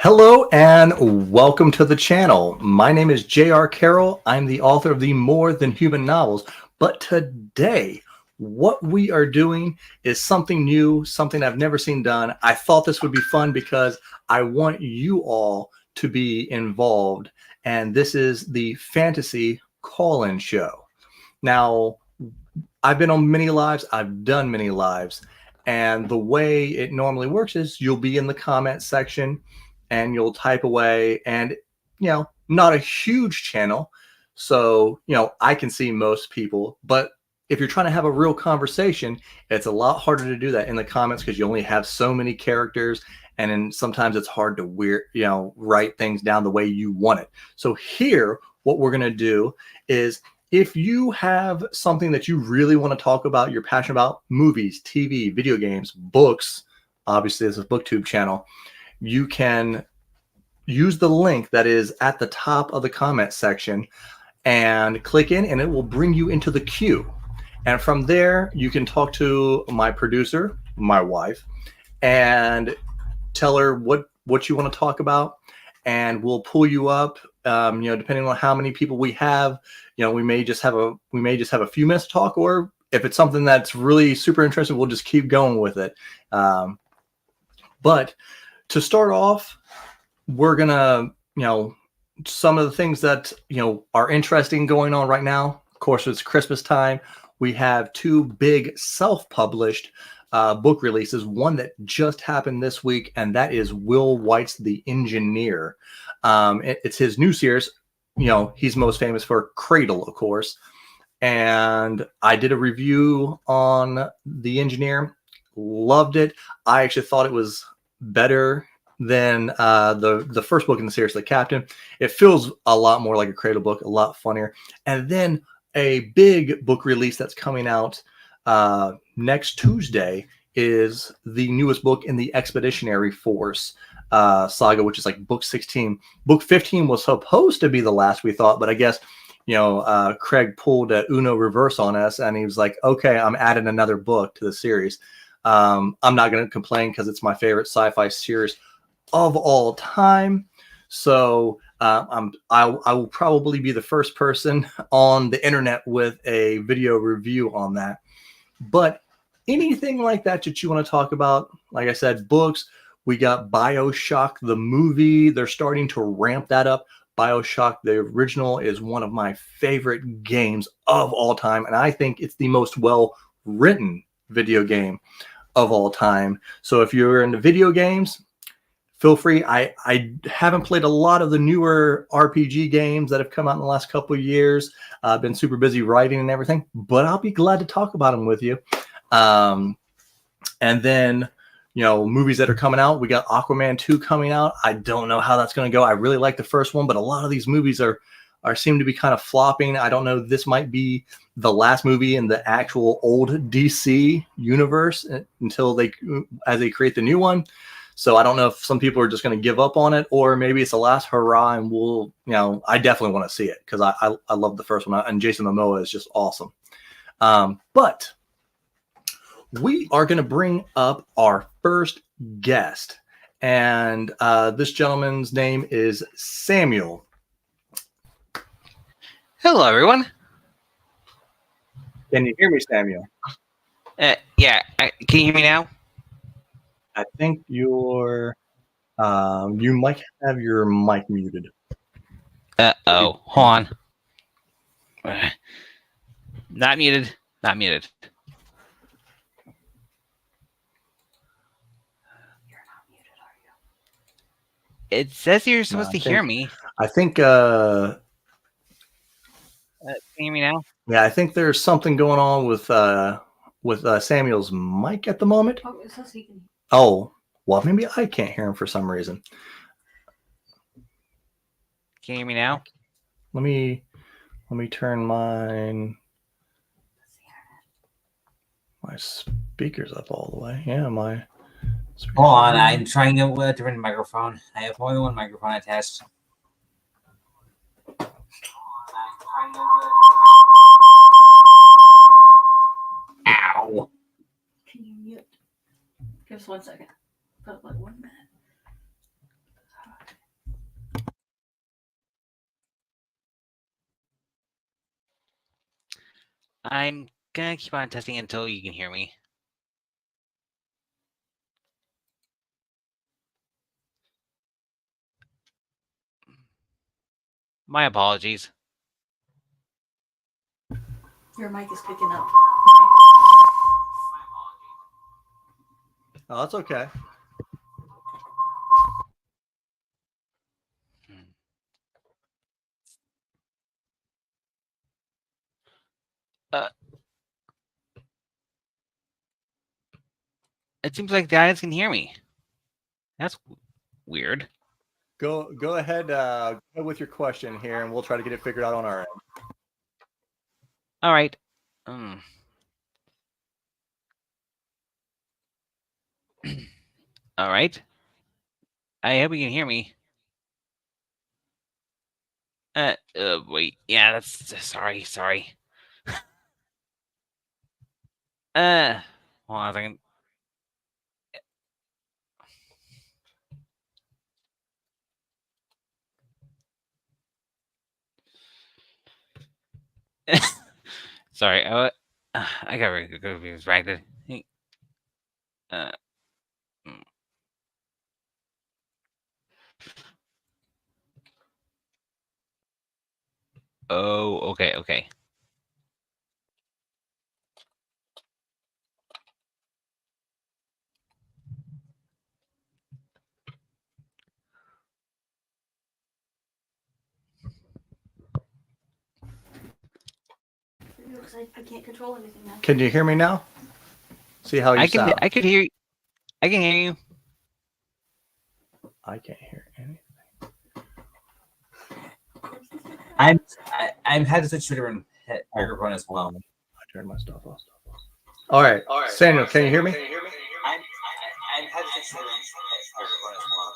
Hello and welcome to the channel. My name is J.R. Carroll. I'm the author of the More Than Human novels. But today, what we are doing is something new, something I've never seen done. I thought this would be fun because I want you all to be involved. And this is the Fantasy Call-In Show. Now, I've been on many lives. I've done many lives. And the way it normally works is you'll be in the comment section and you'll type away, and not a huge channel, so I can see most people. But if you're trying to have a real conversation, it's a lot harder to do that in the comments because you only have so many characters, and then sometimes it's hard to write things down the way you want it. So here, what we're going to do is, if you have something that you really want to talk about, you're passionate about, movies, TV, video games, books, obviously this is a booktube channel, you can use the link that is at the top of the comment section and click in, and it will bring you into the queue. And from there, you can talk to my producer, my wife, and tell her what you want to talk about, and we'll pull you up. Depending on how many people we have, we may just have a few minutes to talk, or if it's something that's really super interesting, we'll just keep going with it. But to start off, we're gonna, some of the things that are interesting going on right now. Of course, it's Christmas time. We have two big self-published book releases. One that just happened this week, and that is Will Wight's The Engineer. It's his new series. He's most famous for Cradle, of course. And I did a review on The Engineer. Loved it. I actually thought it was better than the first book in the series, The Captain. It feels a lot more like a Cradle book, a lot funnier. And then a big book release that's coming out next Tuesday is the newest book in the Expeditionary Force saga, which is like book 16. Book 15 was supposed to be the last we thought, but I guess Craig pulled a Uno reverse on us, and he was like, okay, I'm adding another book to the series. I'm not going to complain because it's my favorite sci-fi series of all time. So I will probably be the first person on the internet with a video review on that. But anything like that you want to talk about, like I said, books, we got BioShock, the movie. They're starting to ramp that up. BioShock, the original, is one of my favorite games of all time. And I think it's the most well-written video game of all time. So if you're into video games, feel free. I haven't played a lot of the newer RPG games that have come out in the last couple of years. I've been super busy writing and everything, but I'll be glad to talk about them with you. And then, movies that are coming out. We got Aquaman 2 coming out. I don't know how that's going to go. I really like the first one, but a lot of these movies seem to be kind of flopping. I don't know. This might be the last movie in the actual old DC universe until they create the new one. So I don't know if some people are just going to give up on it, or maybe it's the last hurrah, and I definitely want to see it because I love the first one, and Jason Momoa is just awesome. But we are going to bring up our first guest, and this gentleman's name is Samuel. Hello, everyone. Can you hear me, Samuel? Yeah. Can you hear me now? I think you might have your mic muted. Uh-oh. Hold on. Not muted. Not muted. You're not muted, are you? It says you're supposed to hear me. I think... can you hear me now? Yeah, I think there's something going on with Samuel's mic at the moment. Oh, it says he can. Oh, well, maybe I can't hear him for some reason. Can you hear me now? Let me turn my speakers up all the way. Yeah, my speakers. Hold on, I'm trying a different microphone. I have only one microphone attached. Ow. Can you mute? Give us 1 second. Like 1 minute. I'm gonna keep on testing until you can hear me. My apologies. Your mic is picking up. Oh, that's okay. It seems like the audience can hear me. That's weird. Go ahead with your question here, and we'll try to get it figured out on our end. All right. All right. I hope you can hear me. Wait. Yeah, that's sorry. Hold on a second. Sorry. I got very distracted. Oh, okay. Because I can't control anything now. Can you hear me now? See how you sound. I could hear you. I can hear you. I can't hear anything. I'm had to switch to a different microphone as well. I turned my stuff off. All right. Samuel, can you hear me? I'm had to switch to a different microphone as well.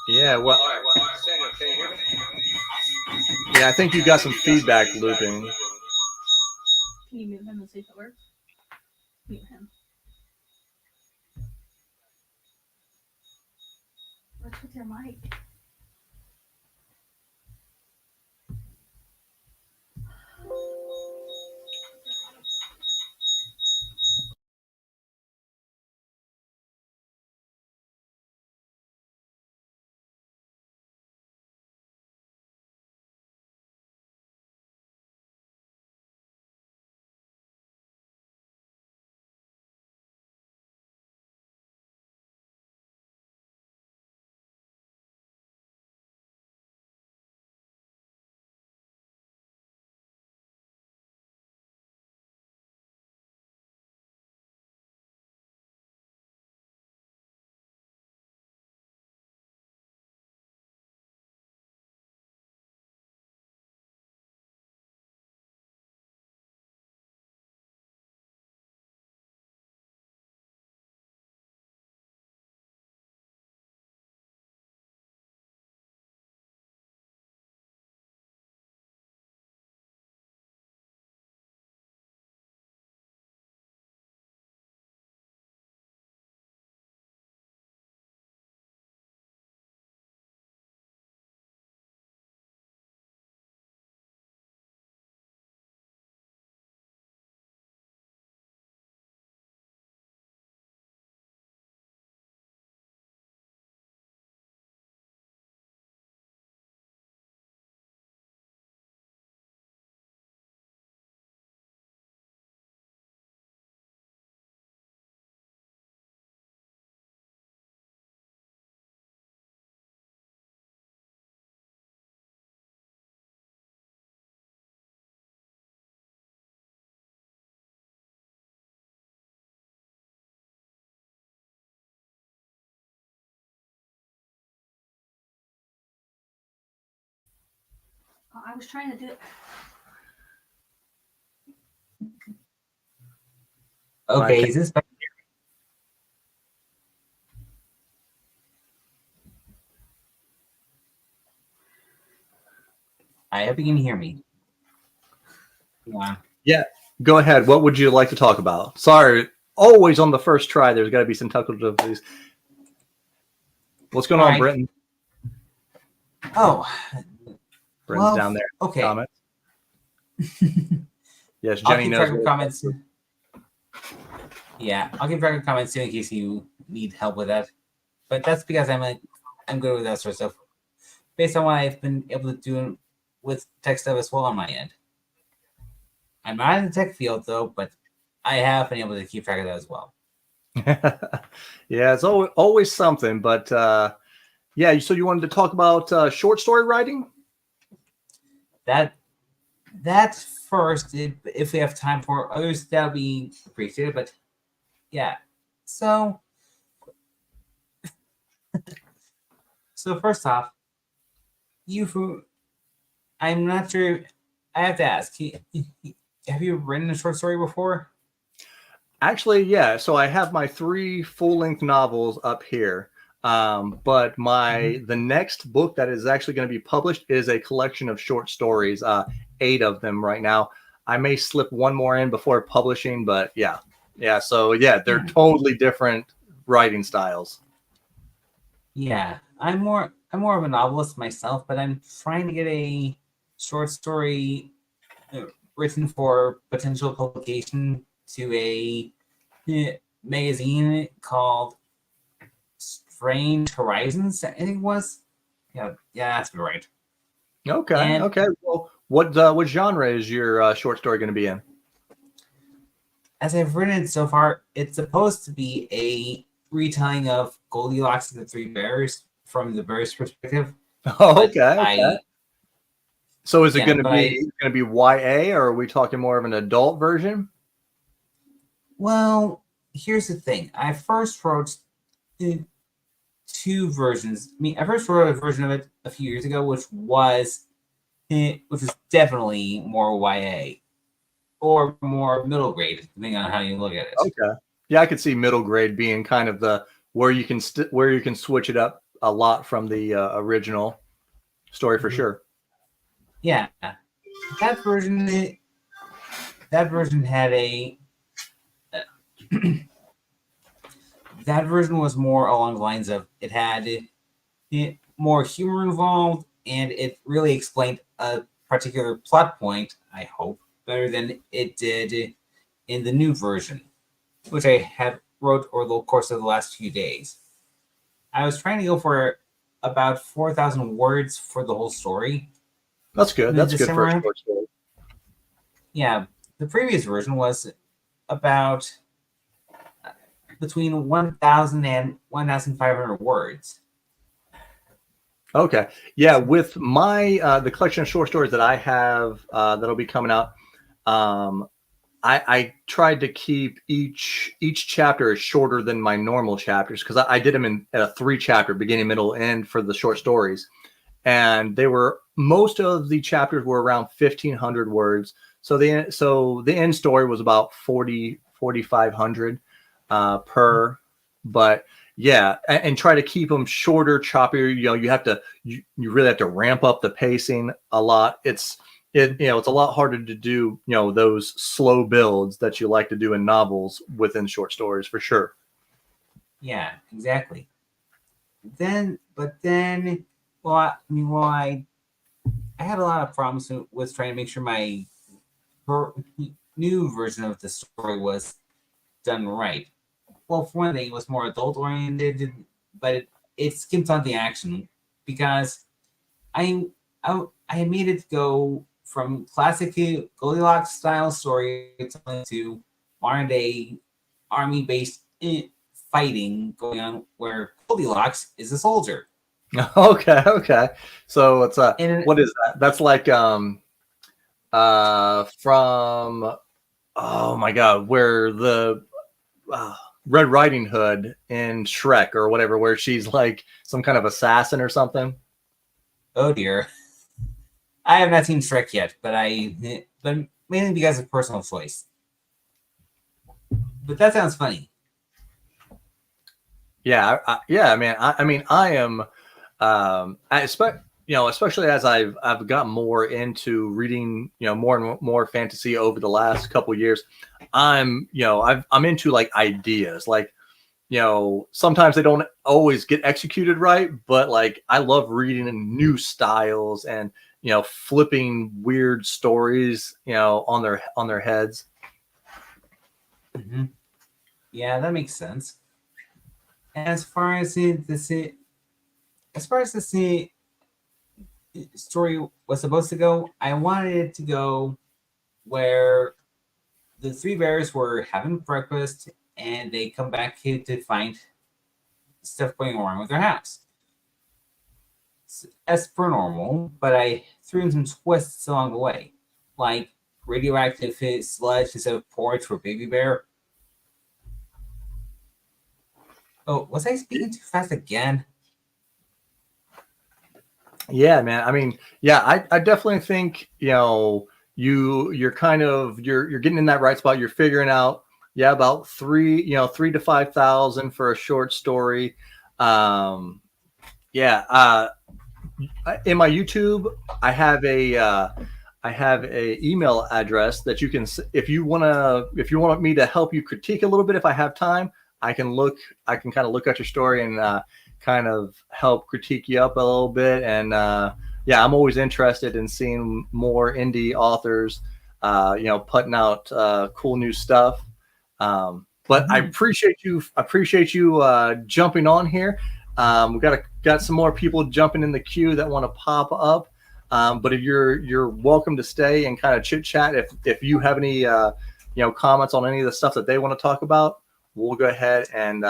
Yeah. Well. Samuel, can you hear me? Yeah, I think you got some feedback looping. Can you mute him and see if it works? Mute him. What's with your mic? I was trying to do it. Okay, is this better? I hope you can hear me. Yeah. Go ahead. What would you like to talk about? Sorry, always on the first try. There's got to be some technical difficulties. What's going on, Right. Britton? Oh, Britton's down there. Okay. Comments. Yes, I'll Jenny keep knows. track of what comments. Yeah, I'll keep track of comments too in case you need help with that. But that's because I'm good with that sort of stuff, based on what I've been able to do with tech stuff as well on my end. I'm not in the tech field though, but I have been able to keep track of that as well. Yeah, it's always something. But yeah, so you wanted to talk about short story writing? That's first. If we have time for others, that'll be appreciated. But yeah, so first off, I'm not sure. I have to ask. Have you written a short story before? Actually, yeah. So I have my 3 full-length novels up here. But the next book that is actually going to be published is a collection of short stories, 8 of them right now. I may slip one more in before publishing, but yeah. So yeah, they're totally different writing styles. Yeah, I'm more of a novelist myself, but I'm trying to get a short story written for potential publication to a magazine called Strange Horizons, I think it was. Yeah, that's right. Okay. Well, what genre is your short story going to be in? As I've written it so far, it's supposed to be a retelling of Goldilocks and the Three Bears from the bears' perspective. Oh, okay. So is it going to be YA, or are we talking more of an adult version? Well, here's the thing. I first wrote 2 versions. I first wrote a version of it a few years ago, which was definitely more YA or more middle grade, depending on how you look at it. Okay. Yeah, I could see middle grade being kind of the where you can switch it up a lot from the original story for sure. Yeah, that version had a that version was more along the lines of it had more humor involved, and it really explained a particular plot point, I hope, better than it did in the new version, which I had wrote over the course of the last few days. I was trying to go for about 4,000 words for the whole story. That's good. That's good for a short story. Yeah, the previous version was about between 1,000 and 1,500 words. Okay. Yeah, with my the collection of short stories that I have that'll be coming out, I tried to keep each chapter shorter than my normal chapters because I did them in a 3-chapter beginning, middle, end for the short stories, and most of the chapters were around 1,500 words. So the end story was about 4,500 per, but yeah, and try to keep them shorter, choppier. You really have to ramp up the pacing a lot. It's a lot harder to do, those slow builds that you like to do in novels within short stories for sure. Yeah, exactly. I had a lot of problems with trying to make sure my new version of the story was done right. Well, for one thing, it was more adult oriented, but it skimped on the action because I made it go from classic Goldilocks style storytelling to modern day army based fighting going on, where Goldilocks is a soldier. Okay. So it's what is that? That's like from, oh my God, where the Red Riding Hood in Shrek or whatever, where she's like some kind of assassin or something. Oh dear. I have not seen Shrek yet, but mainly because of personal choice. But that sounds funny. Yeah, man. I am, especially as I've gotten more into reading, more and more fantasy over the last couple of years. I'm into like ideas, like, sometimes they don't always get executed right, but like I love reading in new styles and flipping weird stories, on their heads. Mm-hmm. Yeah, that makes sense. As far as the story was supposed to go, I wanted it to go where the three bears were having breakfast and they come back here to find stuff going wrong with their house. As per normal, but I threw in some twists along the way, like radioactive sludge instead of porridge for baby bear. Oh, was I speaking too fast again? Yeah, man. I mean, yeah, I definitely think, you're kind of you're getting in that right spot. You're figuring out, yeah, about 3 to 5,000 for a short story. Yeah. In my YouTube, I have a email address that you can, if you want me to help you critique a little bit, if I have time, I can kind of look at your story and kind of help critique you up a little bit. And yeah, I'm always interested in seeing more indie authors, putting out cool new stuff. But I appreciate you jumping on here. We got some more people jumping in the queue that want to pop up. But if you're welcome to stay and kind of chit chat. If you have any comments on any of the stuff that they want to talk about, we'll go ahead and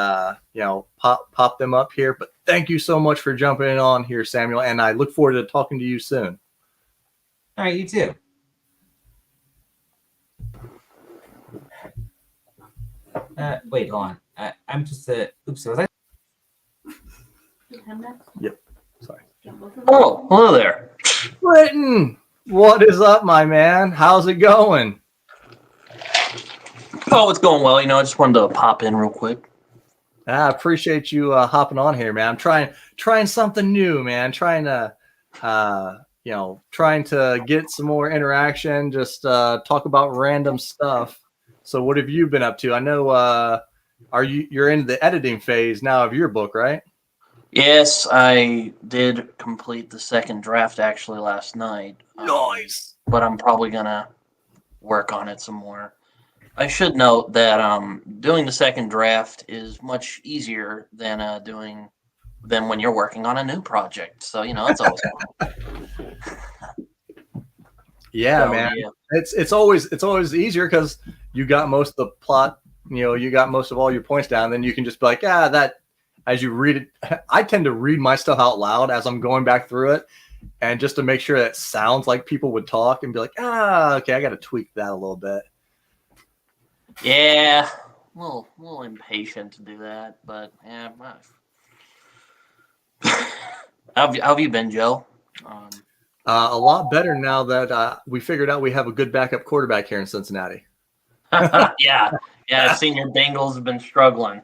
pop them up here. But thank you so much for jumping on here, Samuel, and I look forward to talking to you soon. All right, you too. Wait, hold on. I'm just oops, was I? Yep. Sorry. Oh, hello there. Britton, what is up, my man? How's it going? Oh, it's going well. I just wanted to pop in real quick. I appreciate you hopping on here, man. I'm trying something new, man. Trying to get some more interaction. Just talk about random stuff. So, what have you been up to? I know you're in the editing phase now of your book, right? Yes, I did complete the second draft actually last night. Nice. But I'm probably gonna work on it some more. I should note that doing the second draft is much easier than when you're working on a new project. So it's always fun. Yeah, So, man. yeah. It's always easier because you got most of the plot. You got most of all your points down. Then you can just be like, that. As you read it, I tend to read my stuff out loud as I'm going back through it, and just to make sure that it sounds like people would talk, and be like, okay, I got to tweak that a little bit. Yeah, a little impatient to do that, but yeah. How have you been, Joe? A lot better now that we figured out we have a good backup quarterback here in Cincinnati. Yeah. I've seen your Bengals have been struggling.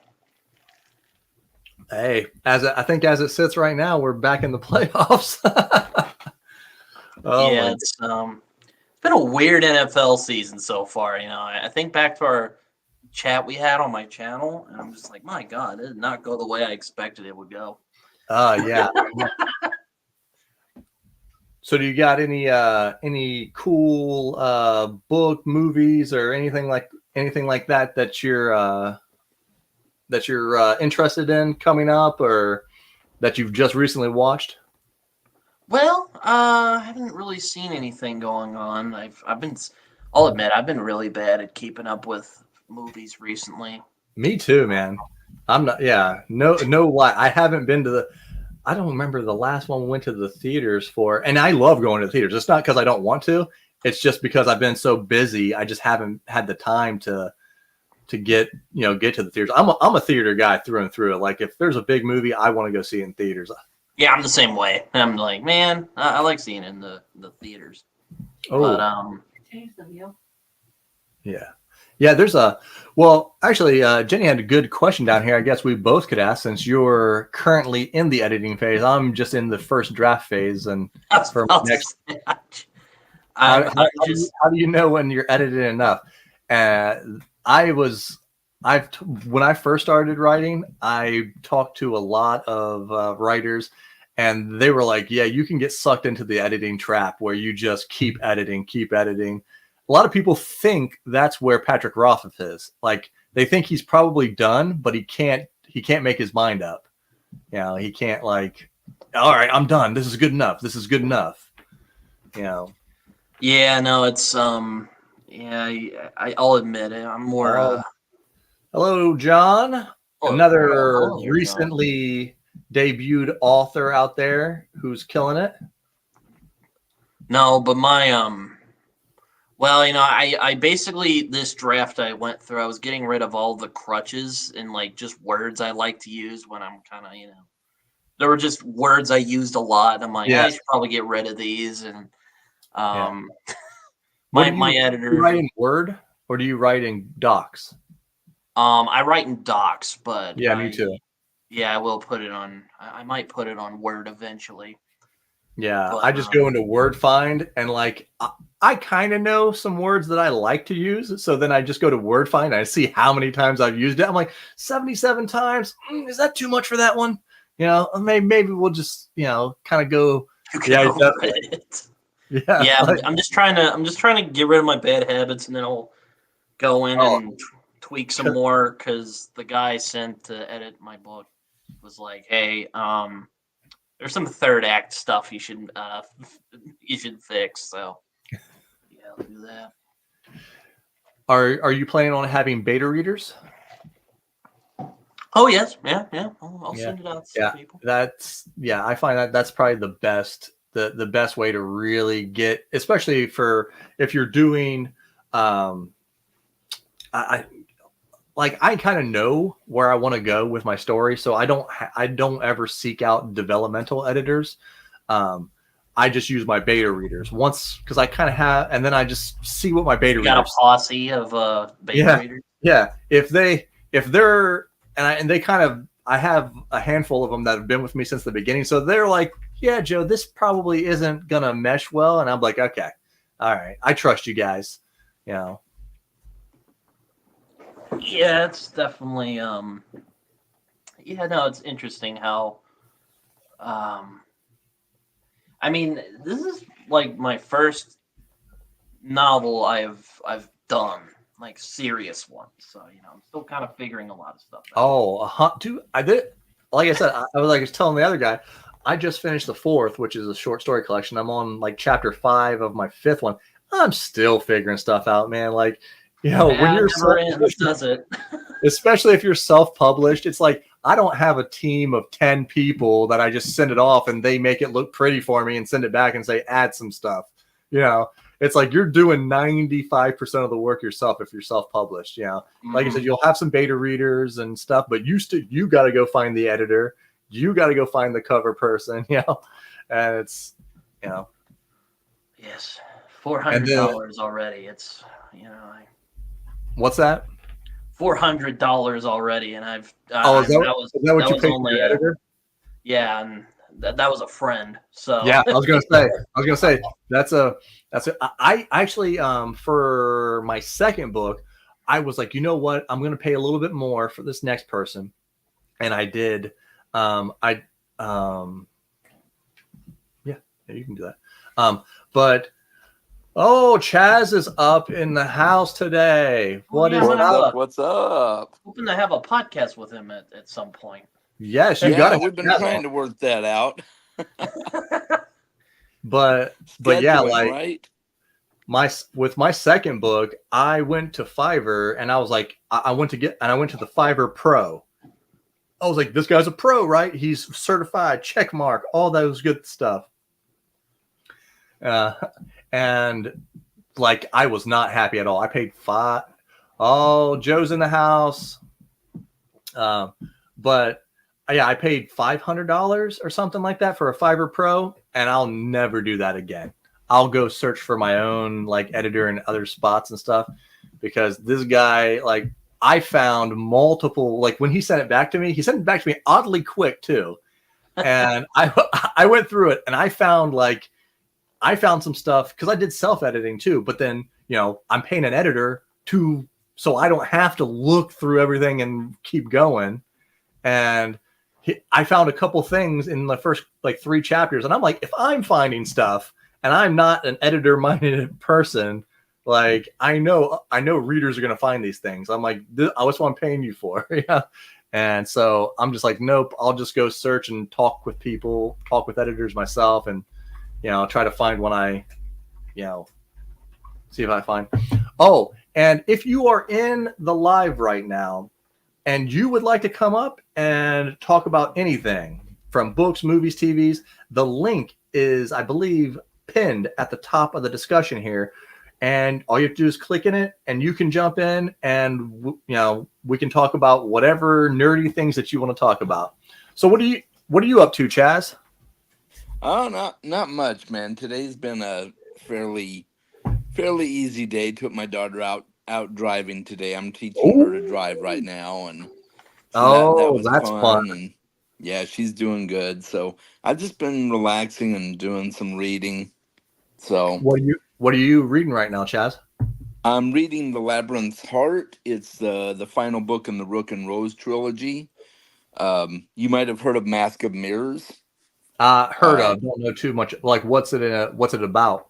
Hey, I think as it sits right now, we're back in the playoffs. It's been a weird NFL season so far. I think back to our chat we had on my channel, and I'm just like, my God, it did not go the way I expected it would go. Yeah. So, do you got any cool book, movies, or anything like that you're interested in coming up, or that you've just recently watched? Well, I haven't really seen anything going on. I'll admit, I've been really bad at keeping up with movies recently. Me too, man. I'm not. Yeah, no lie. I haven't been to I don't remember the last one we went to the theaters for, and I love going to the theaters. It's not because I don't want to. It's just because I've been so busy. I just haven't had the time to get to the theaters. I'm a theater guy through and through. Like, if there's a big movie, I want to go see it in theaters. Yeah, I'm the same way. I'm like, man, I like seeing it in the theaters. Oh, but Change the wheel. yeah. There's actually, Jenny had a good question down here. I guess we both could ask, since you're currently in the editing phase. I'm just in the first draft phase, and for next. How do you know when you're edited enough? When I first started writing, I talked to a lot of writers, And they were like, yeah, you can get sucked into the editing trap where you just keep editing, keep editing. A lot of people think that's where Patrick Rothfuss is. Like, they think he's probably done, but he can't make his mind up. You know, he can't like, all right, I'm done. This is good enough. This is good enough. You know. Yeah, no, it's yeah, I'll admit it. I'm more Hello, John. Another hello, recently debuted author out there who's killing it. No, but my well, you know, I basically this draft I went through, I was getting rid of all the crutches and like just words I like to use when I'm kind of, you know, there were just words I used a lot. I'm like, Yeah. I should probably get rid of these. And my editor. Do you write in Word or do you write in Docs? I write in Docs, but Yeah, me too. Yeah, I will put it on. I might put it on Word eventually. Yeah, But, I just go into Word Find and like I kind of know some words that I like to use. So then I just go to Word Find and I see how many times I've used it. I'm like 77 times. Is that too much for that one? You know, maybe we'll just, you know, kind of go. Yeah, yeah. like, I'm just trying to get rid of my bad habits, and then I'll go in and tweak some more because the guy sent to edit my book was like, hey, there's some third act stuff you should fix. So yeah, I'll do that. Are you planning on having beta readers? Oh yes, yeah. I'll send it out to people. I find that's probably the best way to really get, especially for if you're doing I kind of know where I want to go with my story, so I don't ever seek out developmental editors. I just use my beta readers once because I kind of have, and then I just see what my beta readers. Got a posse of beta readers. Yeah, if they're I have a handful of them that have been with me since the beginning, so they're like, yeah, Joe, this probably isn't gonna mesh well, and I'm like, okay, all right, I trust you guys, you know. Yeah, it's definitely it's interesting how I mean, this is like my first novel I've done, like serious one. So, you know, I'm still kind of figuring a lot of stuff out. Dude, I did, like I said, I was telling the other guy, I just finished the 4th, which is a short story collection. I'm on like chapter 5 of my 5th one. I'm still figuring stuff out, man. Like, you know, when you're does it? Especially if you're self-published, it's like I don't have a team of 10 people that I just send it off and they make it look pretty for me and send it back and say add some stuff. You know, it's like you're doing 95% of the work yourself if you're self-published. You know, like I said, you'll have some beta readers and stuff, but you got to go find the editor. You got to go find the cover person. You know, and it's, you know, yes, $400 already. It's, you know, what's that? $400 already, and I've is that what you paid for your editor? Yeah, and that was a friend. So yeah, I was gonna say I actually for my second book, I was like, you know what, I'm gonna pay a little bit more for this next person, and I did. Yeah, you can do that. But oh, Chaz is up in the house today. What's up? What's up? Hoping to have a podcast with him at some point. Yes, we've been trying to work that out. but yeah, like right? with my second book, I went to Fiverr and I was like, I went to the Fiverr Pro. I was like, this guy's a pro, right? He's certified, check mark, all those good stuff. And like, I was not happy at all. I paid $5. Oh, Joe's in the house. But yeah, I paid $500 or something like that for a Fiverr Pro, and I'll never do that again. I'll go search for my own like editor in other spots and stuff, because this guy, like, I found multiple, like when he sent it back to me oddly quick too. And I went through it and I found some stuff because I did self-editing too, but then, you know, I'm paying an editor so I don't have to look through everything and keep going. And I found a couple things in the first like 3 chapters, and I'm like, if I'm finding stuff and I'm not an editor-minded person, like I know readers are going to find these things. I'm like, what's what I'm paying you for? Yeah. And so I'm just like, nope, I'll just go search and talk with people, talk with editors myself, and try to find when I, see if I find. Oh, and if you are in the live right now and you would like to come up and talk about anything from books, movies, TVs, the link is, I believe, pinned at the top of the discussion here. And all you have to do is click in it, and you can jump in, and we can talk about whatever nerdy things that you want to talk about. So what are you up to, Chaz? Oh, not much, man. Today's been a fairly easy day. Took my daughter out driving today. I'm teaching her to drive right now, and so that was that's fun. And yeah, she's doing good. So I've just been relaxing and doing some reading. So what are you reading right now, Chaz? I'm reading The Labyrinth's Heart. It's the final book in the Rook and Rose trilogy. You might have heard of Mask of Mirrors. Heard of, don't know too much. Like, what's it about?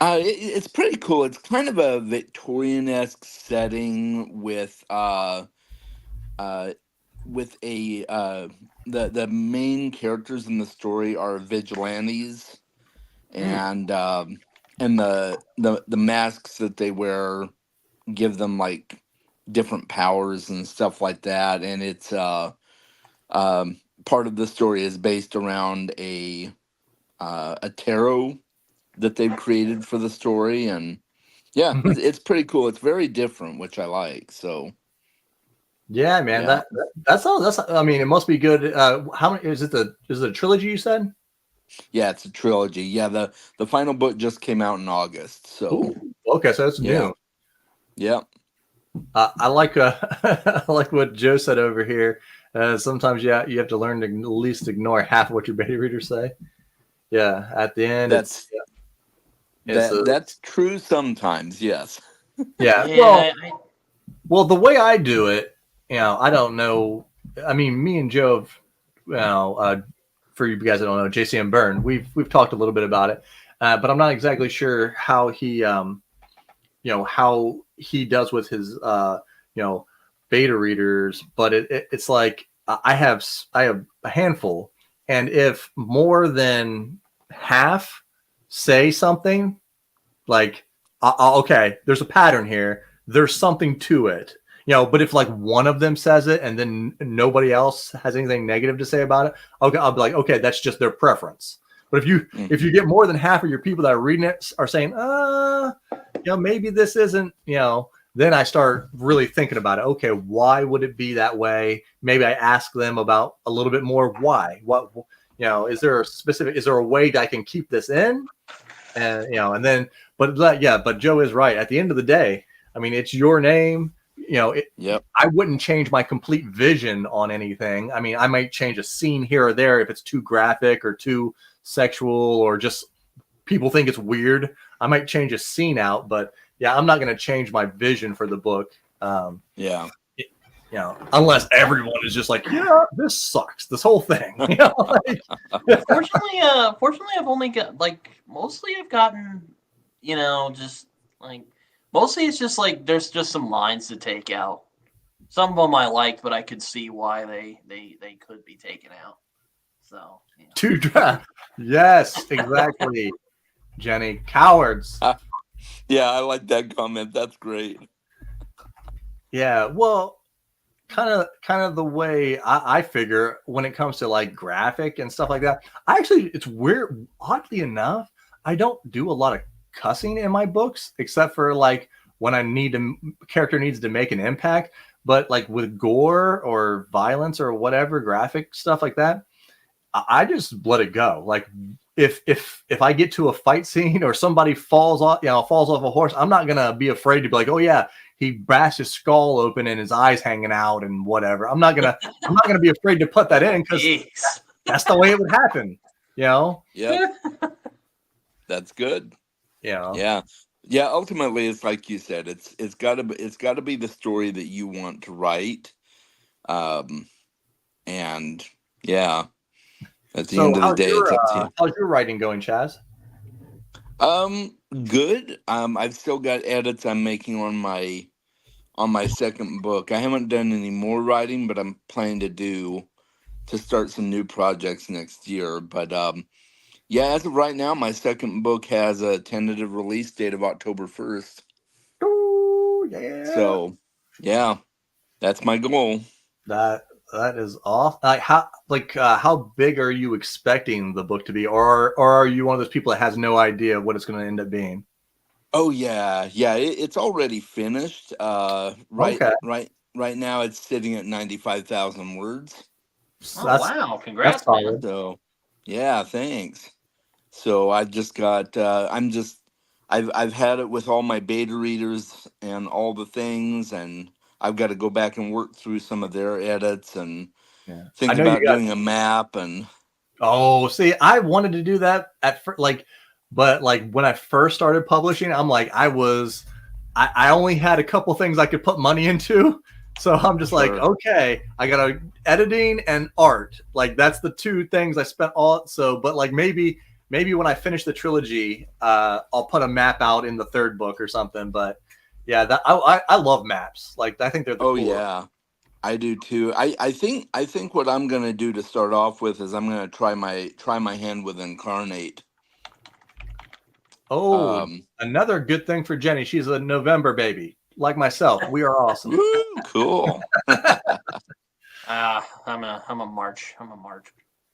It's pretty cool. It's kind of a Victorian-esque setting with a the main characters in the story are vigilantes, and the masks that they wear give them like different powers and stuff like that. And it's part of the story is based around a tarot that they've created for the story, and yeah, it's pretty cool. It's very different, which I like. So yeah, man, yeah. that's all. I mean, it must be good. How many is it? Is it a trilogy you said? Yeah, it's a trilogy. Yeah, the final book just came out in August. So ooh, okay, so it's new. Yeah. I like I like what Joe said over here. Sometimes you have to learn to at least ignore half of what your beta readers say. Yeah, at the end, that's true sometimes. Yes. Yeah. Well, the way I do it, I don't know. I mean, me and Joe, for you guys that don't know, JCM Byrne, we've talked a little bit about it, but I'm not exactly sure how he, how he does with his, beta readers. But it's like I have a handful, and if more than half say something, like, okay, there's a pattern here. There's something to it, but if like one of them says it and then nobody else has anything negative to say about it, okay, I'll be like, okay, that's just their preference. But if you get more than half of your people that are reading it are saying, maybe this isn't, then I start really thinking about it. Okay, why would it be that way? Maybe I ask them about a little bit more why. What, is there a way that I can keep this in? And and then, but Joe is right. At the end of the day, I mean, it's your name. Yep. I wouldn't change my complete vision on anything. I mean, I might change a scene here or there if it's too graphic or too sexual or just people think it's weird. I might change a scene out, but yeah, I'm not going to change my vision for the book. Unless everyone is just like, yeah, this sucks, this whole thing. Fortunately, I've only got mostly I've gotten, just mostly it's just like there's just some lines to take out. Some of them I liked, but I could see why they could be taken out. So too dry. Yes, exactly. Jenny, cowards. Yeah, I like that comment. That's great. Yeah, well, kind of the way I figure when it comes to like graphic and stuff like that. It's weird. Oddly enough, I don't do a lot of cussing in my books, except for like when character needs to make an impact. But like with gore or violence or whatever, graphic stuff like that, I just let it go. Like if I get to a fight scene or somebody falls off a horse, I'm not gonna be afraid to be like, oh yeah, he bashed his skull open and his eyes hanging out and whatever. I'm not gonna be afraid to put that in because that's the way it would happen. Yeah. That's good. Yeah. Yeah. Ultimately, it's like you said. It's got to be the story that you want to write, and Yeah. At the So end of the day, it's up to you. how's your writing going, Chaz? Good. I've still got edits I'm making on my second book. I haven't done any more writing, but I'm planning to start some new projects next year. But yeah, as of right now, my second book has a tentative release date of October 1st. Ooh, yeah. So, yeah, that's my goal. That is off. How big are you expecting the book to be, or are you one of those people that has no idea what it's going to end up being? Oh yeah, it's already finished. Okay, Right now it's sitting at 95,000 words. so Oh wow! that's Congrats, man. solid. So, yeah, thanks. So I just got I've had it with all my beta readers and all the things, and I've got to go back and work through some of their edits and Yeah, I think know you about got. doing a map and Oh, see, I wanted to do that at first, but when I first started publishing, I'm like, I only had a couple things I could put money into. So I'm just like, sure. okay, I got editing and art. Like that's the two things I spent all. So, but maybe when I finish the trilogy, I'll put a map out in the third book or something. But yeah, I love maps. Like I think they're the Oh coolest. yeah, I do too. I think what I'm gonna do to start off with is I'm gonna try my hand with Incarnate. Oh, Um, another good thing for Jenny. She's a November baby, like myself. We are awesome. woo, cool. I'm a March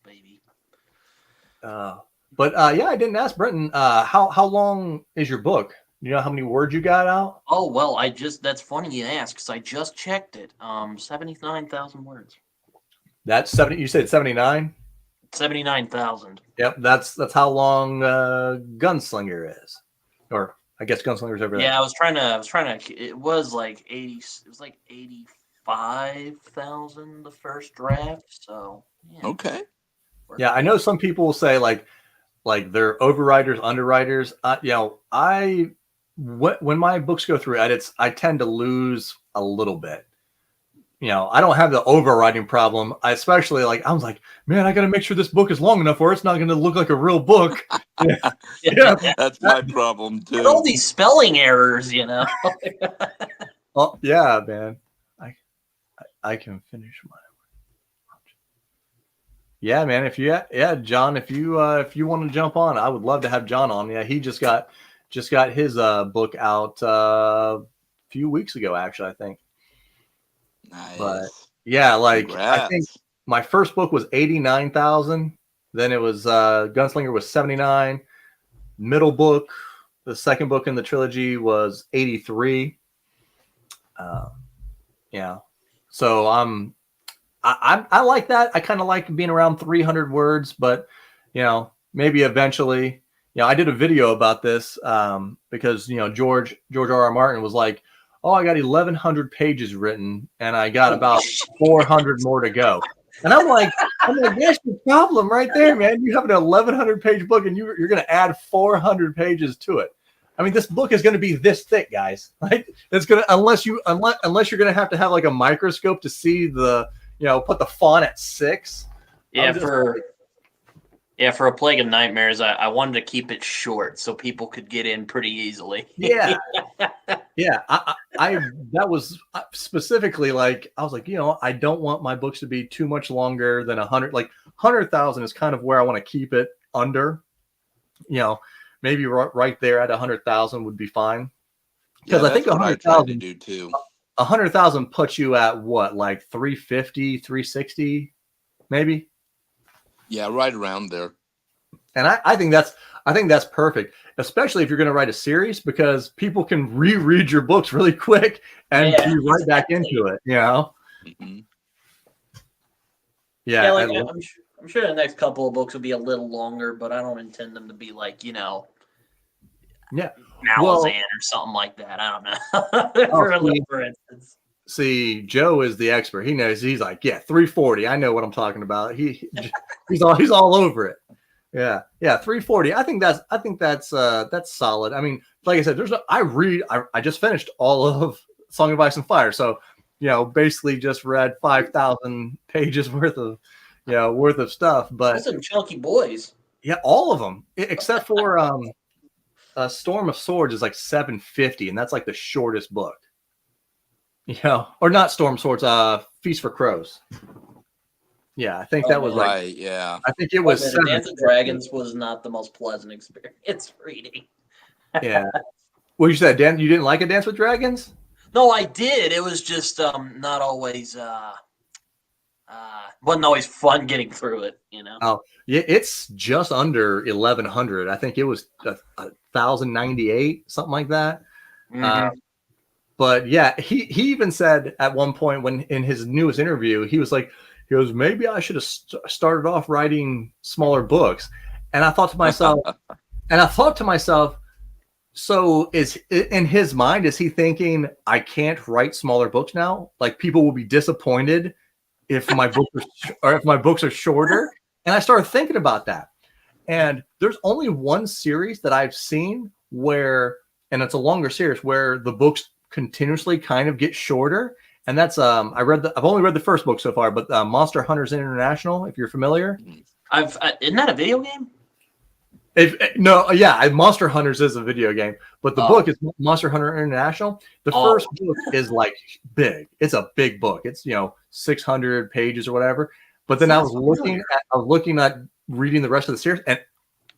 baby. Yeah, I didn't ask Brenton. How long is your book? Do you know how many words you got out? Oh well, that's funny you ask because I just checked it. 79,000 words. That's 70. You said 79. 79,000. Yep, that's how long Gunslinger is, or I guess Gunslinger's over there. Yeah, I was trying to. It was like 80. It was like 85,000 the first draft. So yeah. Okay. Yeah, I know some people will say like they're overwriters, underwriters. When my books go through edits, I tend to lose a little bit. I don't have the overwriting problem. I especially I was like, man, I got to make sure this book is long enough or it's not going to look like a real book. Yeah. That's my problem too. And all these spelling errors, Oh, yeah, man. I can finish my. Yeah, man. John, if you want to jump on, I would love to have John on. Yeah, he just got his book out a few weeks ago, actually, I think. Nice. But yeah, Congrats. I think my first book was 89,000. Then it was Gunslinger was 79. Middle book, the second book in the trilogy was 83. Yeah. So I like that. I kind of like being around 300 words, but maybe eventually, I did a video about this because George R.R. Martin was like, oh, I got 1,100 pages written and I got about 400 more to go. And I'm like, that's the problem right there, man. You have an 1,100 page book and you're going to add 400 pages to it. I mean, this book is going to be this thick, guys. Like it's going to, unless you're going to have like a microscope to see the, put the font at 6. Yeah, for A Plague of Nightmares, I wanted to keep it short so people could get in pretty easily. Yeah. Yeah. I that was specifically I was like, I don't want my books to be too much longer than 100. Like 100,000 is kind of where I want to keep it under. Maybe right there at 100,000 would be fine. Because I think 100,000 do too. 100,000 puts you at what, like 350, 360, maybe? Yeah, right around there. And I think that's perfect, especially if you're going to write a series, because people can reread your books really quick and be right back into it. Mm-hmm. Yeah. I'm sure the next couple of books will be a little longer, but I don't intend them to be like, Malazan or something like that. I don't know. For instance. See, Joe is the expert. He knows. He's like, 340. I know what I'm talking about. He's all over it. Yeah, 340. I think that's solid. I mean, like I said, I just finished all of Song of Ice and Fire, so basically just read 5,000 pages worth of worth of stuff. But Those some chunky boys. yeah, all of them except for Storm of Swords is like 750, and that's like the shortest book. Or not Storm Swords, Feast for Crows. Yeah, I think that was like, Right, yeah. I think it was Dance of 750. Dragons was not the most pleasant experience reading. Yeah. What you said, Dan? You didn't like A Dance with Dragons? No, I did. It was just not always wasn't always fun getting through it, Oh, yeah, it's just under 1,100. I think it was 1,098, something like that. Mhm. But yeah, he even said at one point when in his newest interview, he goes, maybe I should have started off writing smaller books. And I thought to myself, so is in his mind, is he thinking I can't write smaller books now? Like people will be disappointed if my books are shorter. And I started thinking about that. And there's only one series that I've seen and it's a longer series where the books continuously kind of get shorter. And that's I've only read the first book so far, but Monster Hunters International, if you're familiar. Isn't that a video game? Monster Hunters is a video game, but the book is Monster Hunter International. The first book is like big. It's a big book. It's 600 pages or whatever. But then I was looking at reading the rest of the series, and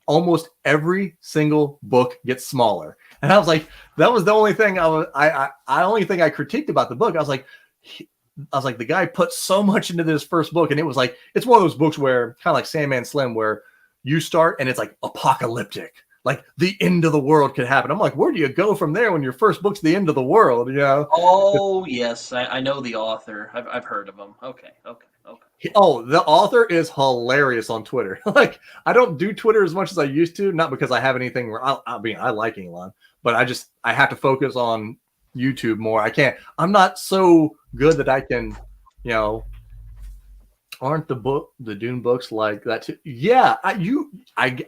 almost every single book gets smaller. And I was like, that was the only thing I critiqued about the book. I was like, the guy put so much into this first book, and it was like, it's one of those books where kind of like Sandman Slim, where you start and it's like apocalyptic, like the end of the world could happen. I'm like, where do you go from there when your first book's the end of the world? Oh yes, I know the author. I've heard of him. Okay. Oh, the author is hilarious on Twitter. Like, I don't do Twitter as much as I used to, not because I have anything where I like Elon, but I have to focus on YouTube more. I'm not so good that I can, aren't the Dune books like that too? Yeah, I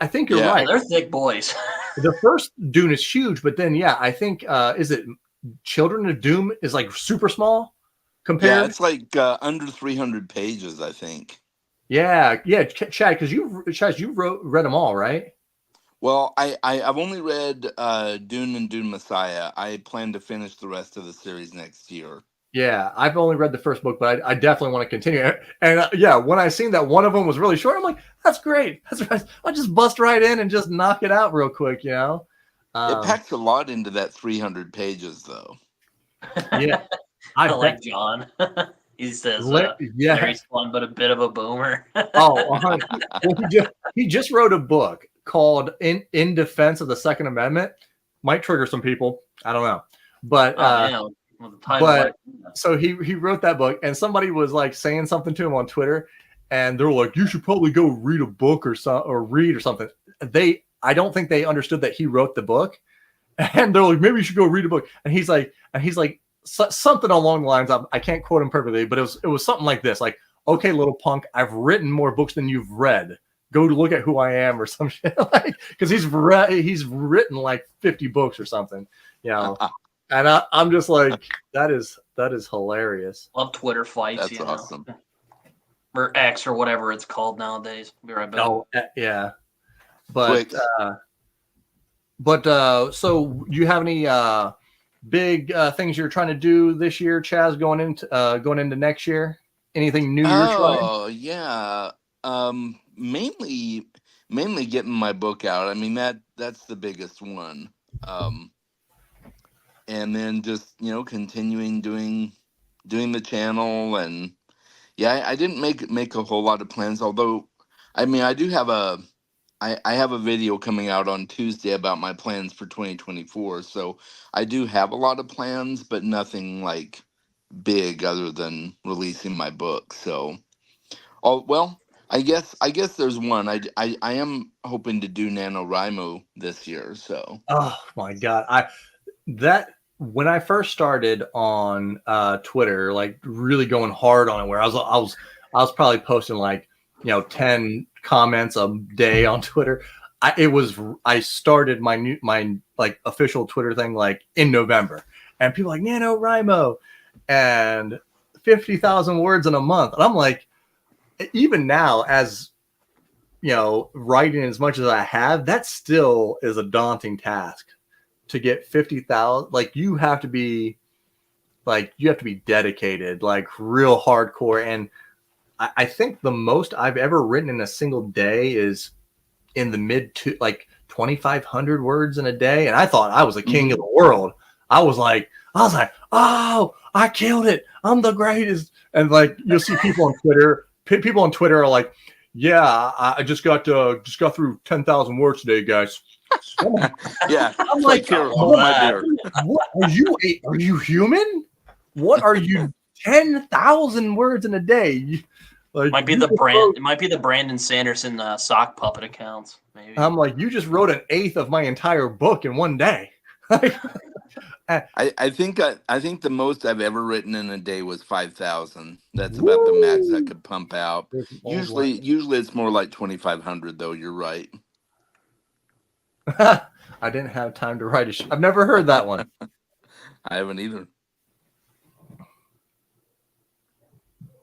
think you're right. They're thick boys. The first Dune is huge, but then I think is it Children of Doom is like super small compared. Yeah, it's like under 300 pages, I think. Yeah, Chad, because you've read them all, right? Well, I've only read Dune and Dune Messiah. I plan to finish the rest of the series next year. Yeah, I've only read the first book, but I definitely want to continue. And when I seen that one of them was really short, I'm like, that's great. I'll just bust right in and just knock it out real quick, It packs a lot into that 300 pages, though. Yeah, I like John. He says, very fun, but a bit of a boomer. Well, he just wrote a book called In Defense of the Second Amendment. Might trigger some people. I don't know. But so he wrote that book, and somebody was like saying something to him on Twitter, and they were like, you should probably go read a book or read or something. I don't think they understood that he wrote the book, and they're like, maybe you should go read a book. And he's like something along the lines of, I can't quote him perfectly, but it was something like this, like, okay, little punk, I've written more books than you've read. Go to look at who I am or some shit, like, because he's written like 50 books or something, And I'm just like, that is hilarious. Love Twitter fights. That's awesome. Or X or whatever it's called nowadays. Be right back. Oh, yeah. But so you have any big things you're trying to do this year, Chaz, going into next year? Anything new you're trying? Oh, yeah. Mainly getting my book out. I mean, that's the biggest one. And then just continuing doing the channel, and I didn't make a whole lot of plans, although I mean I do have I have a video coming out on Tuesday about my plans for 2024, so I do have a lot of plans, but nothing like big other than releasing my book. So I guess there's one. I am hoping to do NaNoWriMo this year, so Oh my god, when I first started on Twitter, like really going hard on it, where I was probably posting like 10 comments a day on Twitter. I started my like official Twitter thing like in November, and people like NaNoWriMo and 50,000 words in a month, and I'm like, even now, as writing as much as I have, that still is a daunting task to get 50,000. Like you have to be dedicated, like real hardcore. And I think the most I've ever written in a single day is in the mid to like 2,500 words in a day. And I thought I was the king of the world. I was like, oh, I killed it. I'm the greatest. And like, you'll see people on Twitter. People on Twitter are like, yeah, I just got through 10,000 words today, guys. Yeah, I'm like, oh my dear. What are you? Are you human? What are you? 10,000 words in a day? Like, It might be the Brandon Sanderson sock puppet accounts. Maybe. I'm like, you just wrote an eighth of my entire book in one day. I think the most I've ever written in a day was 5,000. That's about the max I could pump out. Usually it's more like 2,500 though. You're right. I didn't have time to write I've never heard that one. I haven't either.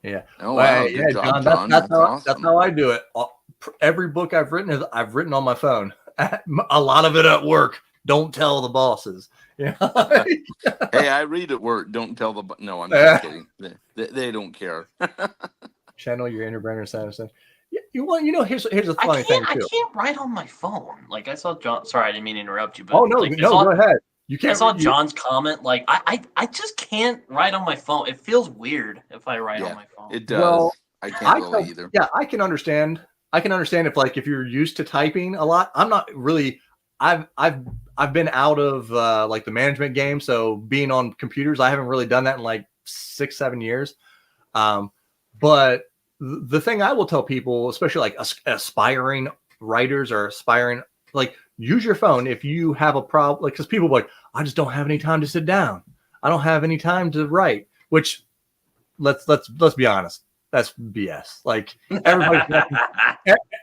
Yeah. Oh wow, yeah, good job, John. That's awesome. how I do it. Every book I've written I've written on my phone. A lot of it at work. Don't tell the bosses. Yeah. Hey, I read at work. Don't tell the. No, I'm just kidding. They don't care. Channel your inner Brandon Sanderson. Here's a funny thing too. I can't write on my phone. Like I saw John. Sorry, I didn't mean to interrupt you. But Oh no, go ahead. You can't. I saw John's comment. Like I just can't write on my phone. It feels weird if I write on my phone. It does. Well, I can't really either. Yeah, I can understand. If you're used to typing a lot. I'm not really. I've been out of like the management game, so being on computers, I haven't really done that in like 6-7 years. But the thing I will tell people, especially like aspiring writers or aspiring, like use your phone if you have a problem. Like, because people are like, I just don't have any time to sit down. I don't have any time to write. Which, let's be honest, that's BS. Like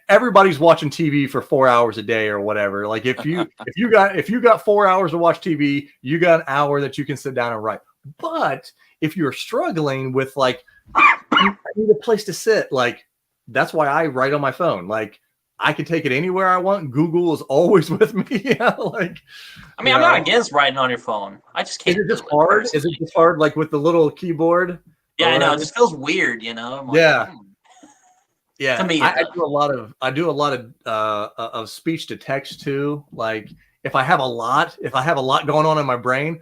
everybody's watching TV for 4 hours a day or whatever. Like if you got 4 hours to watch TV, you got an hour that you can sit down and write. But if you're struggling with like, I need a place to sit, like that's why I write on my phone. Like I can take it anywhere I want. Google is always with me. Like, I mean, I'm not against writing on your phone. I just can't. Is it just hard? Is it just hard, like with the little keyboard? Yeah, I know. It just feels weird, I'm like, yeah. Yeah, to me, I do a lot of speech to text too. Like if I have a lot going on in my brain,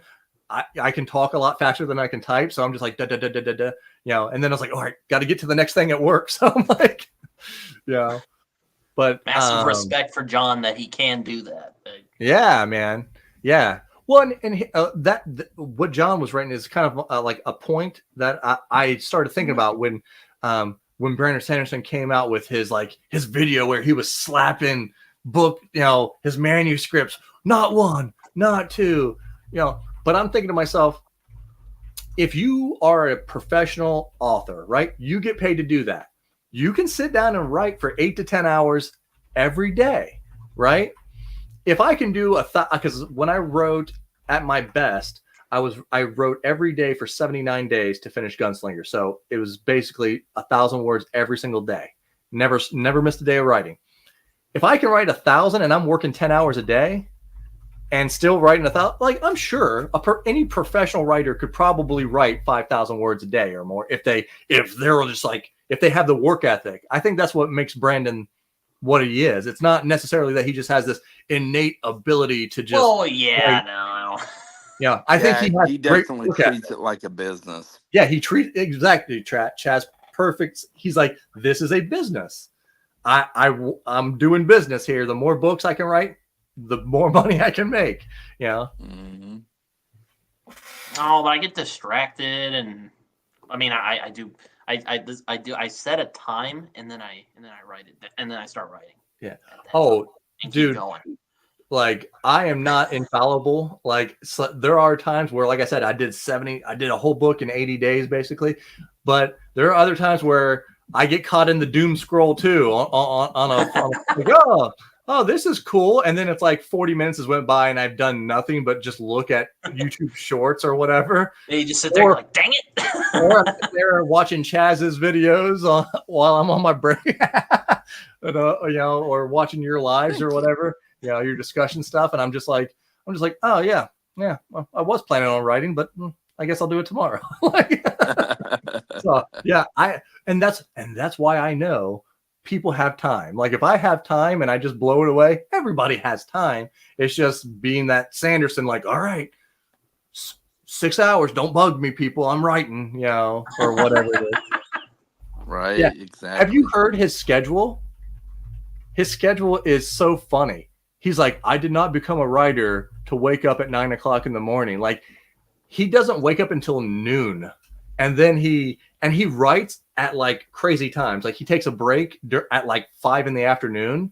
I can talk a lot faster than I can type. So I'm just like da da da da da da, and then I was like, all right, got to get to the next thing at work. So I'm like, yeah, but massive respect for John that he can do that. Yeah, man, yeah. Well, and what John was writing is kind of like a point that I started thinking about when Brandon Sanderson came out with his video where he was slapping his manuscripts, not one, not two, but I'm thinking to myself, if you are a professional author, right, you get paid to do that. You can sit down and write for 8 to 10 hours every day, right? If I can do because when I wrote at my best, I wrote every day for 79 days to finish Gunslinger. So it was basically 1,000 words every single day. Never missed a day of writing. If I can write 1,000 and I'm working 10 hours a day and still writing 1,000, like I'm sure any professional writer could probably write 5,000 words a day or more if they're just like, if they have the work ethic. I think that's what makes Brandon what he is. It's not necessarily that he just has this innate ability to just. Oh yeah, no. Yeah, I think he definitely treats it like a business. Yeah, he treats exactly. Chaz, perfect. He's like, this is a business. I'm doing business here. The more books I can write, the more money I can make. Mm-hmm. Oh, but I get distracted, and I mean, I do. I set a time and then I write it and then I start writing. Yeah. Oh, dude. Going. Like I am not infallible. Like so there are times where, like I said, I did a whole book in 80 days basically. But there are other times where I get caught in the doom scroll too on a like, oh, oh, this is cool. And then it's like 40 minutes has went by and I've done nothing but just look at YouTube shorts or whatever. And you just sit there Or- like, dang it. Or I'm sitting there watching Chaz's videos while I'm on my break, and, or watching your lives or whatever, your discussion stuff. And I'm just like, oh yeah. Well, I was planning on writing, but I guess I'll do it tomorrow. So yeah, and that's why I know people have time. Like if I have time and I just blow it away, everybody has time. It's just being that Sanderson, like, all right, 6 hours, don't bug me, people. I'm writing, or whatever it is. Right, Yeah. exactly. Have you heard his schedule? His schedule is so funny. He's like, I did not become a writer to wake up at 9 o'clock in the morning. Like, he doesn't wake up until noon. And then he writes at like crazy times. Like he takes a break at like 5 in the afternoon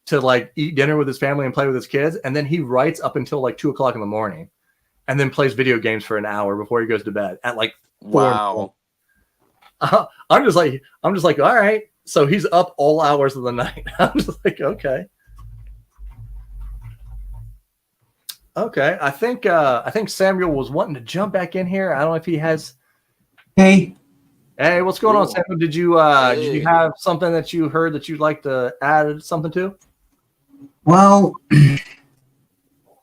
to like eat dinner with his family and play with his kids. And then he writes up until like 2 o'clock in the morning and then plays video games for an hour before he goes to bed at like 4. Wow. I'm just like, all right. So he's up all hours of the night. I'm just like, okay. Okay. I think Samuel was wanting to jump back in here. I don't know if he has. Hey, What's going on, Cool. Samuel? Did you have something that you heard that you'd like to add something to? well,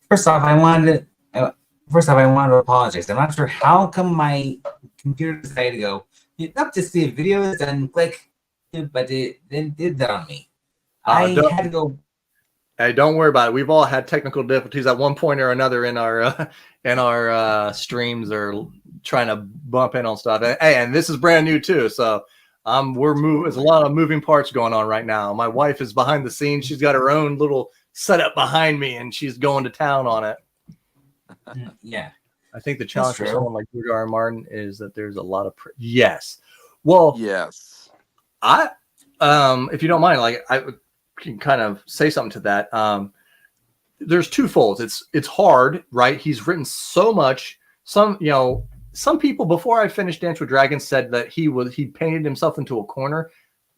first off, I wanted to apologize. I'm not sure how come my computer decided to go up to see videos and click, but it then did that on me. I had to go. Hey, don't worry about it. We've all had technical difficulties at one point or another in our streams or trying to bump in on stuff. And this is brand new too, so there's a lot of moving parts going on right now. My wife is behind the scenes. She's got her own little setup behind me, and she's going to town on it. Yeah. I think the challenge for true. someone like George R. R. Martin is that there's a lot of yes. Well, Yes. if you don't mind, like I can kind of say something to that. There's two folds. It's hard, right? He's written so much. Some people before I finished Dance with Dragons said that he painted himself into a corner.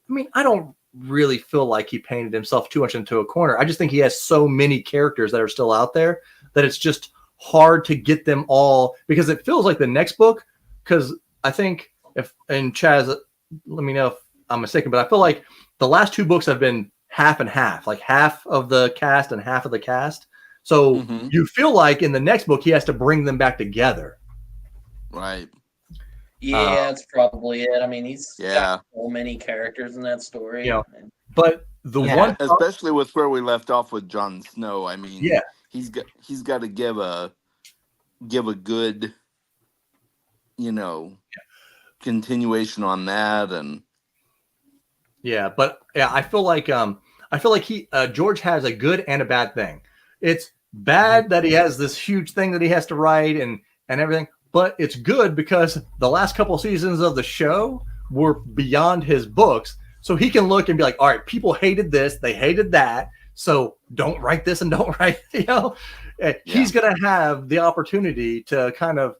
I mean, I don't really feel like he painted himself too much into a corner. I just think he has so many characters that are still out there that it's just hard to get them all, because it feels like the next book, because I think and Chaz, let me know if I'm mistaken, but I feel like the last 2 books have been half and half, like half of the cast and half of the cast. So you feel like in the next book he has to bring them back together. Right. Yeah, that's probably it. I mean, he's Yeah. got so many characters in that story. But the one Especially with where we left off with Jon Snow. I mean, Yeah. he's got to give a good, continuation on that. And I feel like George has a good and a bad thing. It's bad that he has this huge thing that he has to write and everything, but it's good because the last couple seasons of the show were beyond his books. So he can look and be like, all right, people hated this, they hated that, so don't write this and don't write, He's going to have the opportunity to kind of,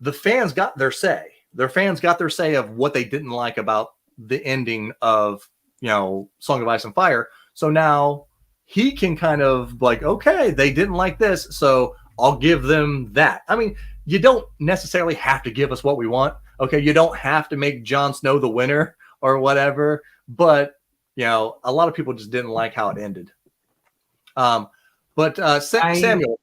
the fans got their say. Their fans got their say of what they didn't like about the ending of, Song of Ice and Fire. So now he can kind of like, okay, they didn't like this, so I'll give them that. I mean, you don't necessarily have to give us what we want. Okay, you don't have to make Jon Snow the winner or whatever, but a lot of people just didn't like how it ended. Samuel,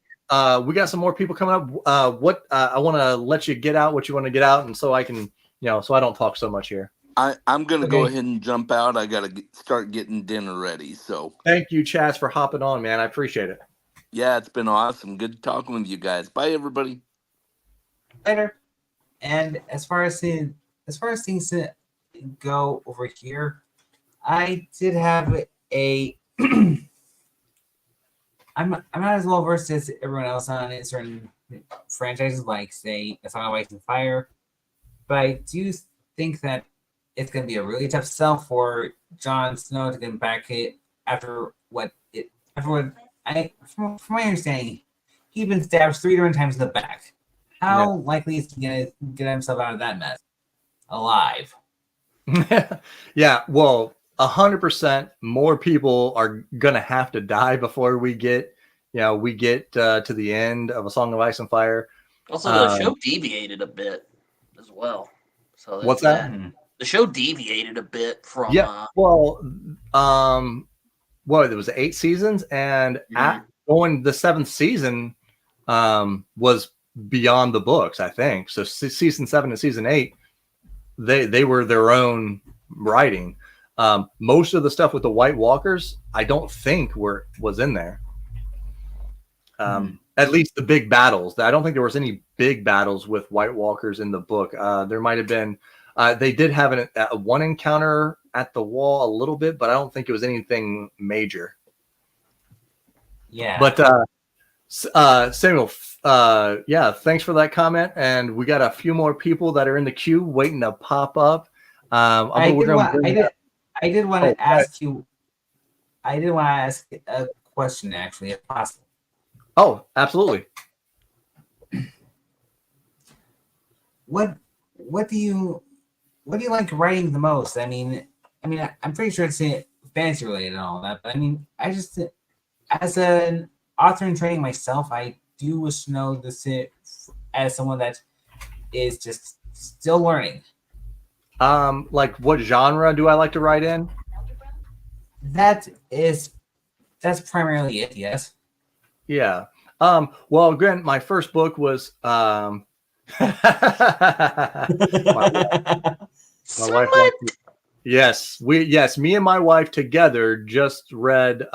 we got some more people coming up. I want to let you get out what you want to get out, and so I can, so I don't talk so much here. I'm going to go ahead and jump out. I got to start getting dinner ready. So thank you, Chaz, for hopping on, man. I appreciate it. Yeah, it's been awesome. Good talking with you guys. Bye, everybody. Later. And as far as things go over here, I did have a. I'm not as well versed as everyone else on certain franchises, like say A Song of Ice and Fire, but I do think that it's going to be a really tough sell for Jon Snow to get back from my understanding, he's been stabbed 3 different times in the back. How likely is he going to get himself out of that mess alive? Yeah, well, 100% more people are gonna have to die before we get to the end of A Song of Ice and Fire. Also, the show deviated a bit as well. So there's What's that? The show deviated a bit from. Yeah. Well, there was 8 seasons, and going the 7th season was beyond the books, I think. So season 7 and season 8, they were their own writing. Most of the stuff with the White Walkers, I don't think was in there. At least the big battles. I don't think there was any big battles with White Walkers in the book. There might have been. They did have one encounter at the wall a little bit, but I don't think it was anything major. Yeah. But Samuel, thanks for that comment. And we got a few more people that are in the queue waiting to pop up. I did want to ask you. I did want to ask a question, actually, if possible. Oh, absolutely. What do you like writing the most? I mean, I'm pretty sure it's fantasy related and all that, but I mean, I just, as an author in training myself, I do wish to know this as someone that is just still learning. Like what genre do I like to write in? That's primarily it. Yes. Yeah. Well, Grant, my first book was my wife. Me and my wife together just read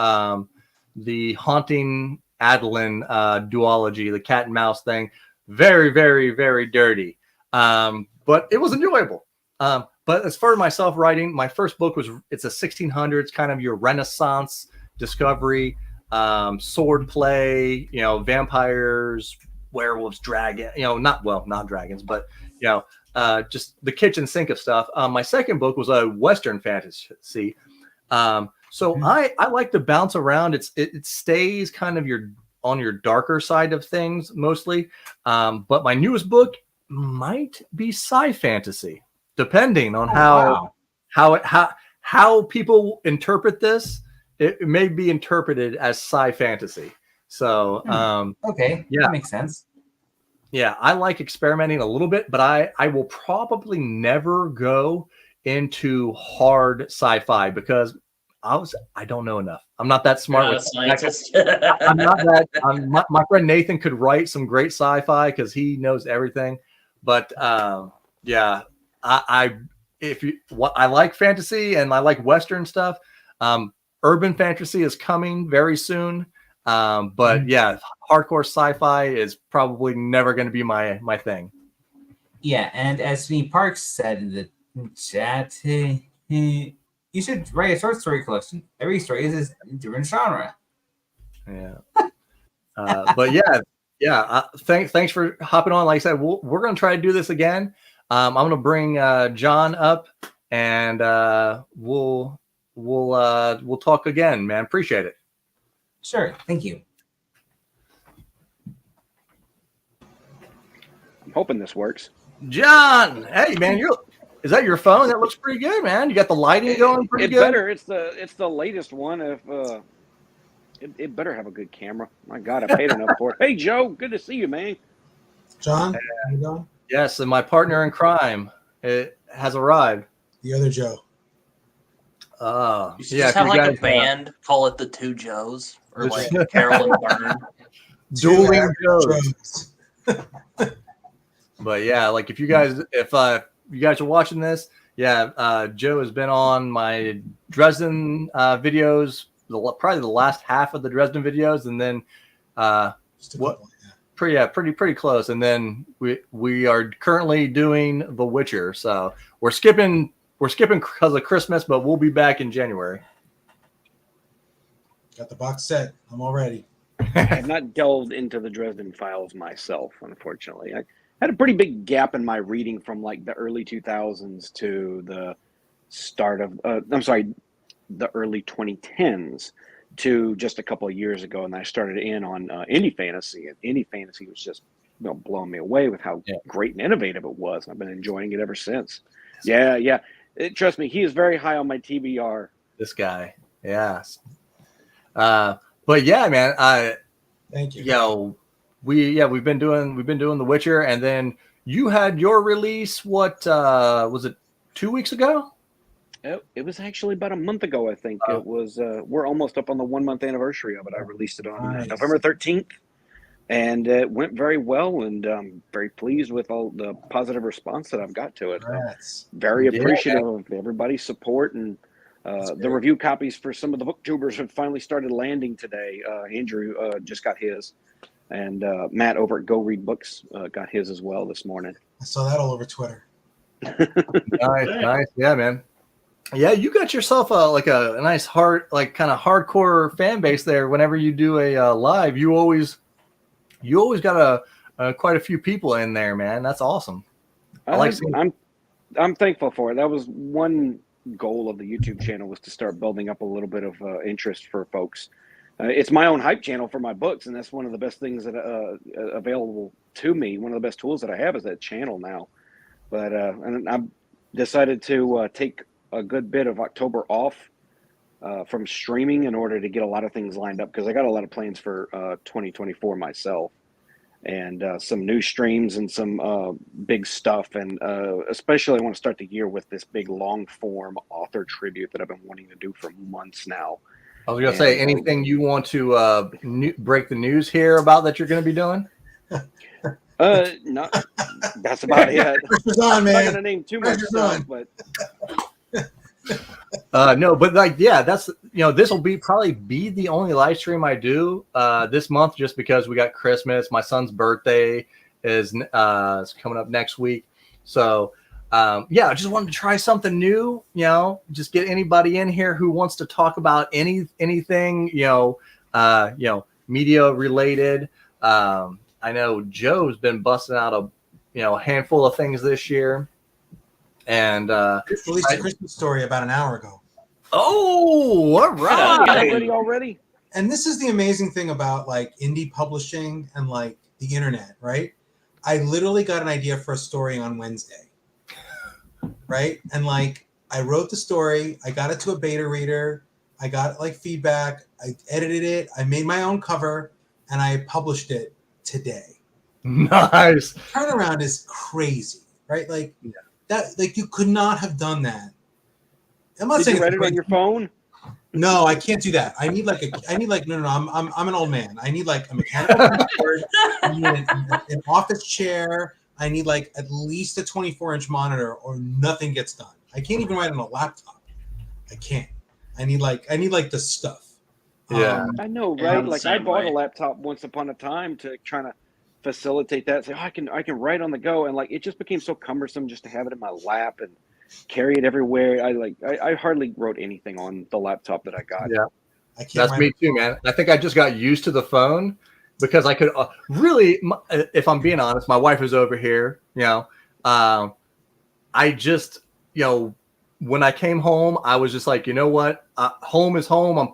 the Haunting Adeline duology, the cat and mouse thing. Very, very, very dirty. But it was enjoyable. But as far as myself writing, my first book it's a 1600s kind of your Renaissance discovery, sword play, vampires, werewolves, dragon, not dragons, but just the kitchen sink of stuff. My second book was a Western fantasy. So I like to bounce around. It stays kind of on your darker side of things mostly. But my newest book might be sci fantasy, depending on how people interpret this. It may be interpreted as sci fantasy. So okay, yeah, that makes sense. Yeah, I like experimenting a little bit, but I will probably never go into hard sci-fi because I don't know enough. I'm not that smart. Not a scientist. I'm not that. My friend Nathan could write some great sci-fi because he knows everything. But yeah, I like fantasy and I like Western stuff. Urban fantasy is coming very soon. But yeah, hardcore sci-fi is probably never going to be my thing. Yeah, and as me Parks said in the chat, you should write a short story collection. Every story is a different genre. Yeah. But yeah. Thanks for hopping on. Like I said, we're going to try to do this again. I'm going to bring John up, and we'll talk again, man. Appreciate it. Sure. Thank you. I'm hoping this works. John, hey man, is that your phone? That looks pretty good, man. You got the lighting going pretty good. Better. It's the latest one. If it better have a good camera. My God, I paid enough for it. Hey Joe, good to see you, man. John, how you doing? Yes, and my partner in crime, it has arrived. The other Joe. You should just have like a band, call it the Two Joes, or like Carol and Byrne. Dueling Joes. But yeah, like if you guys are watching this, yeah, Joe has been on my Dresden videos, probably the last half of the Dresden videos, and then pretty close. And then we are currently doing The Witcher, so we're skipping because of Christmas, but we'll be back in January. Got the box set. I'm all ready. I've not delved into the Dresden Files myself, unfortunately. I had a pretty big gap in my reading from like the early 2000s to the start of, the early 2010s to just a couple of years ago. And I started in on indie fantasy, and indie fantasy was just blowing me away with how great and innovative it was. I've been enjoying it ever since. Yeah. Trust me, he is very high on my TBR This guy. Yes. But yeah, man. Thank you. You know, we've been doing The Witcher, and then you had your release. What was it? 2 weeks ago? It was actually about a month ago, I think. It was. We're almost up on the 1 month anniversary of it. I released it on Nice. November 13th, and it went very well. And I'm very pleased with all the positive response that I've got to it. Congrats. Very Yeah, appreciative of everybody's support, and the great. review copies for some of the booktubers have finally started landing today. Andrew just got his, and Matt over at Go Read Books got his as well this morning. I saw that all over Twitter. Nice. Yeah, man. Yeah, you got yourself a nice kind of hardcore fan base there. Whenever you do a live, you always got quite a few people in there, man. That's awesome. I'm thankful for it. That was one goal of the YouTube channel, was to start building up a little bit of interest for folks. It's my own hype channel for my books, and that's one of the best things that available to me. One of the best tools that I have is that channel now. But and I've decided to take a good bit of October off from streaming in order to get a lot of things lined up, because I got a lot of plans for 2024 myself, and some new streams and some big stuff. And especially I want to start the year with this big long form author tribute that I've been wanting to do for months now. I was gonna say, anything you want to break the news here about that you're going to be doing? No, that's about it. Pressure's on, I'm not man. gonna name too much Pressure's stuff, on. but No, but that's this will probably be the only live stream I do this month, just because we got Christmas. My son's birthday is coming up next week, so I just wanted to try something new. Just get anybody in here who wants to talk about anything media related. I know Joe's been busting out a handful of things this year, and Released a Christmas story about an hour ago. oh, all right. already. And this is the amazing thing about like indie publishing and like the internet, right? I literally got an idea for a story on Wednesday, right? And like I wrote the story, I got it to a beta reader, I got like feedback, I edited it, I made my own cover, and I published it today. Nice. Turnaround is crazy, right? Like that, like you could not have done that. I'm not Did saying you write it on your phone? No, I can't do that. I need no. I'm an old man. I need like a mechanical keyboard. I need an office chair. I need like at least a 24-inch monitor, or nothing gets done. I can't even write on a laptop. I can't. I need like the stuff. Yeah. I know, Yeah, right? I'm the Like I same bought way. a laptop once upon a time to try to facilitate that. Say, I can write on the go, and like it just became so cumbersome just to have it in my lap and carry it everywhere. I hardly wrote anything on the laptop that I got. Yeah. I can't. That's write me too, man. I think I just got used to the phone because I could really, if I'm being honest, my wife is over here. I just, when I came home, I was just like, you know what? Home is home. I'm,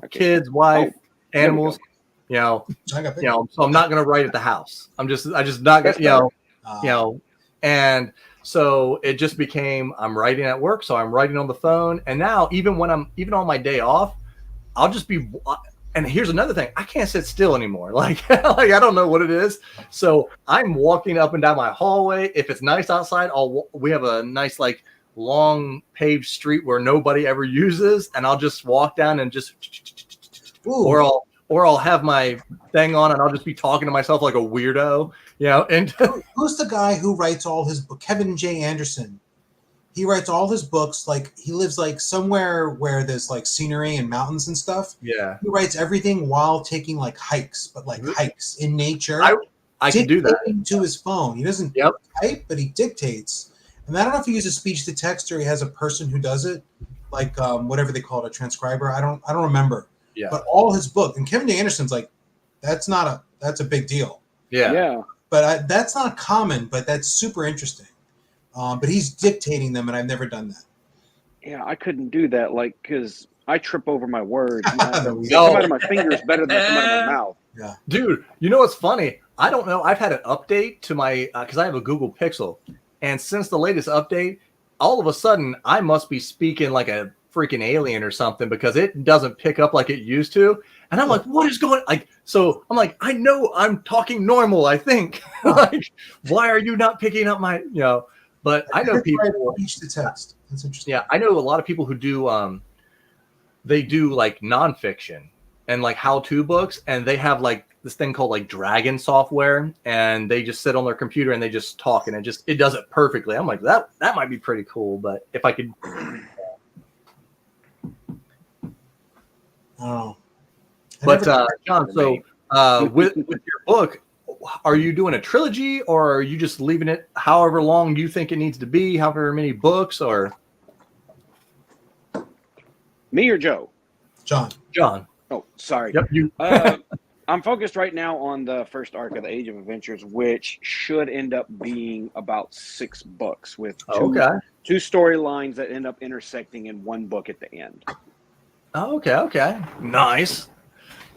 kids, wife, animals. I got So I'm not gonna write at the house. I just not gonna, and so it just became I'm writing at work, so I'm writing on the phone. And now even on my day off, I'll just be. And here's another thing: I can't sit still anymore. Like I don't know what it is. So I'm walking up and down my hallway. If it's nice outside, we have a nice like long paved street where nobody ever uses, and I'll just walk down and just, or I'll have my thing on and I'll just be talking to myself like a weirdo, And Who's the guy who writes all his book? Kevin J. Anderson. He writes all his books. Like he lives like somewhere where there's like scenery and mountains and stuff. Yeah. He writes everything while taking like hikes, but like hikes in nature. I can do that. Dictating to his phone. He doesn't type, but he dictates. And I don't know if he uses speech to text or he has a person who does it, like whatever they call it, a transcriber. I don't remember. Yeah. But all his book, and Kevin J. Anderson's like, that's a big deal. Yeah. But that's not common, but that's super interesting. But he's dictating them, and I've never done that. Yeah, I couldn't do that, like, because I trip over my words. They No. come out of my fingers better than they come out of my mouth. Yeah. Dude, you know what's funny? I don't know. I've had an update to my because I have a Google Pixel, and since the latest update, all of a sudden I must be speaking like a freaking alien or something because it doesn't pick up like it used to. And I'm like, what is going like? So I'm like, I know I'm talking normal, I think. Like, why are you not picking up my, but I know people Speech to text. That's interesting. Yeah, I know a lot of people who do they do like nonfiction and like how-to books, and they have like this thing called like Dragon software, and they just sit on their computer and they just talk, and it does it perfectly. I'm like, that might be pretty cool, but if I could Oh. But John, so with your book, are you doing a trilogy, or are you just leaving it however long you think it needs to be, however many books, or Me or Joe? John. Oh, sorry. Yep, you. I'm focused right now on the first arc of the Age of Adventures, which should end up being about 6 books with two storylines that end up intersecting in one book at the end. Okay, nice.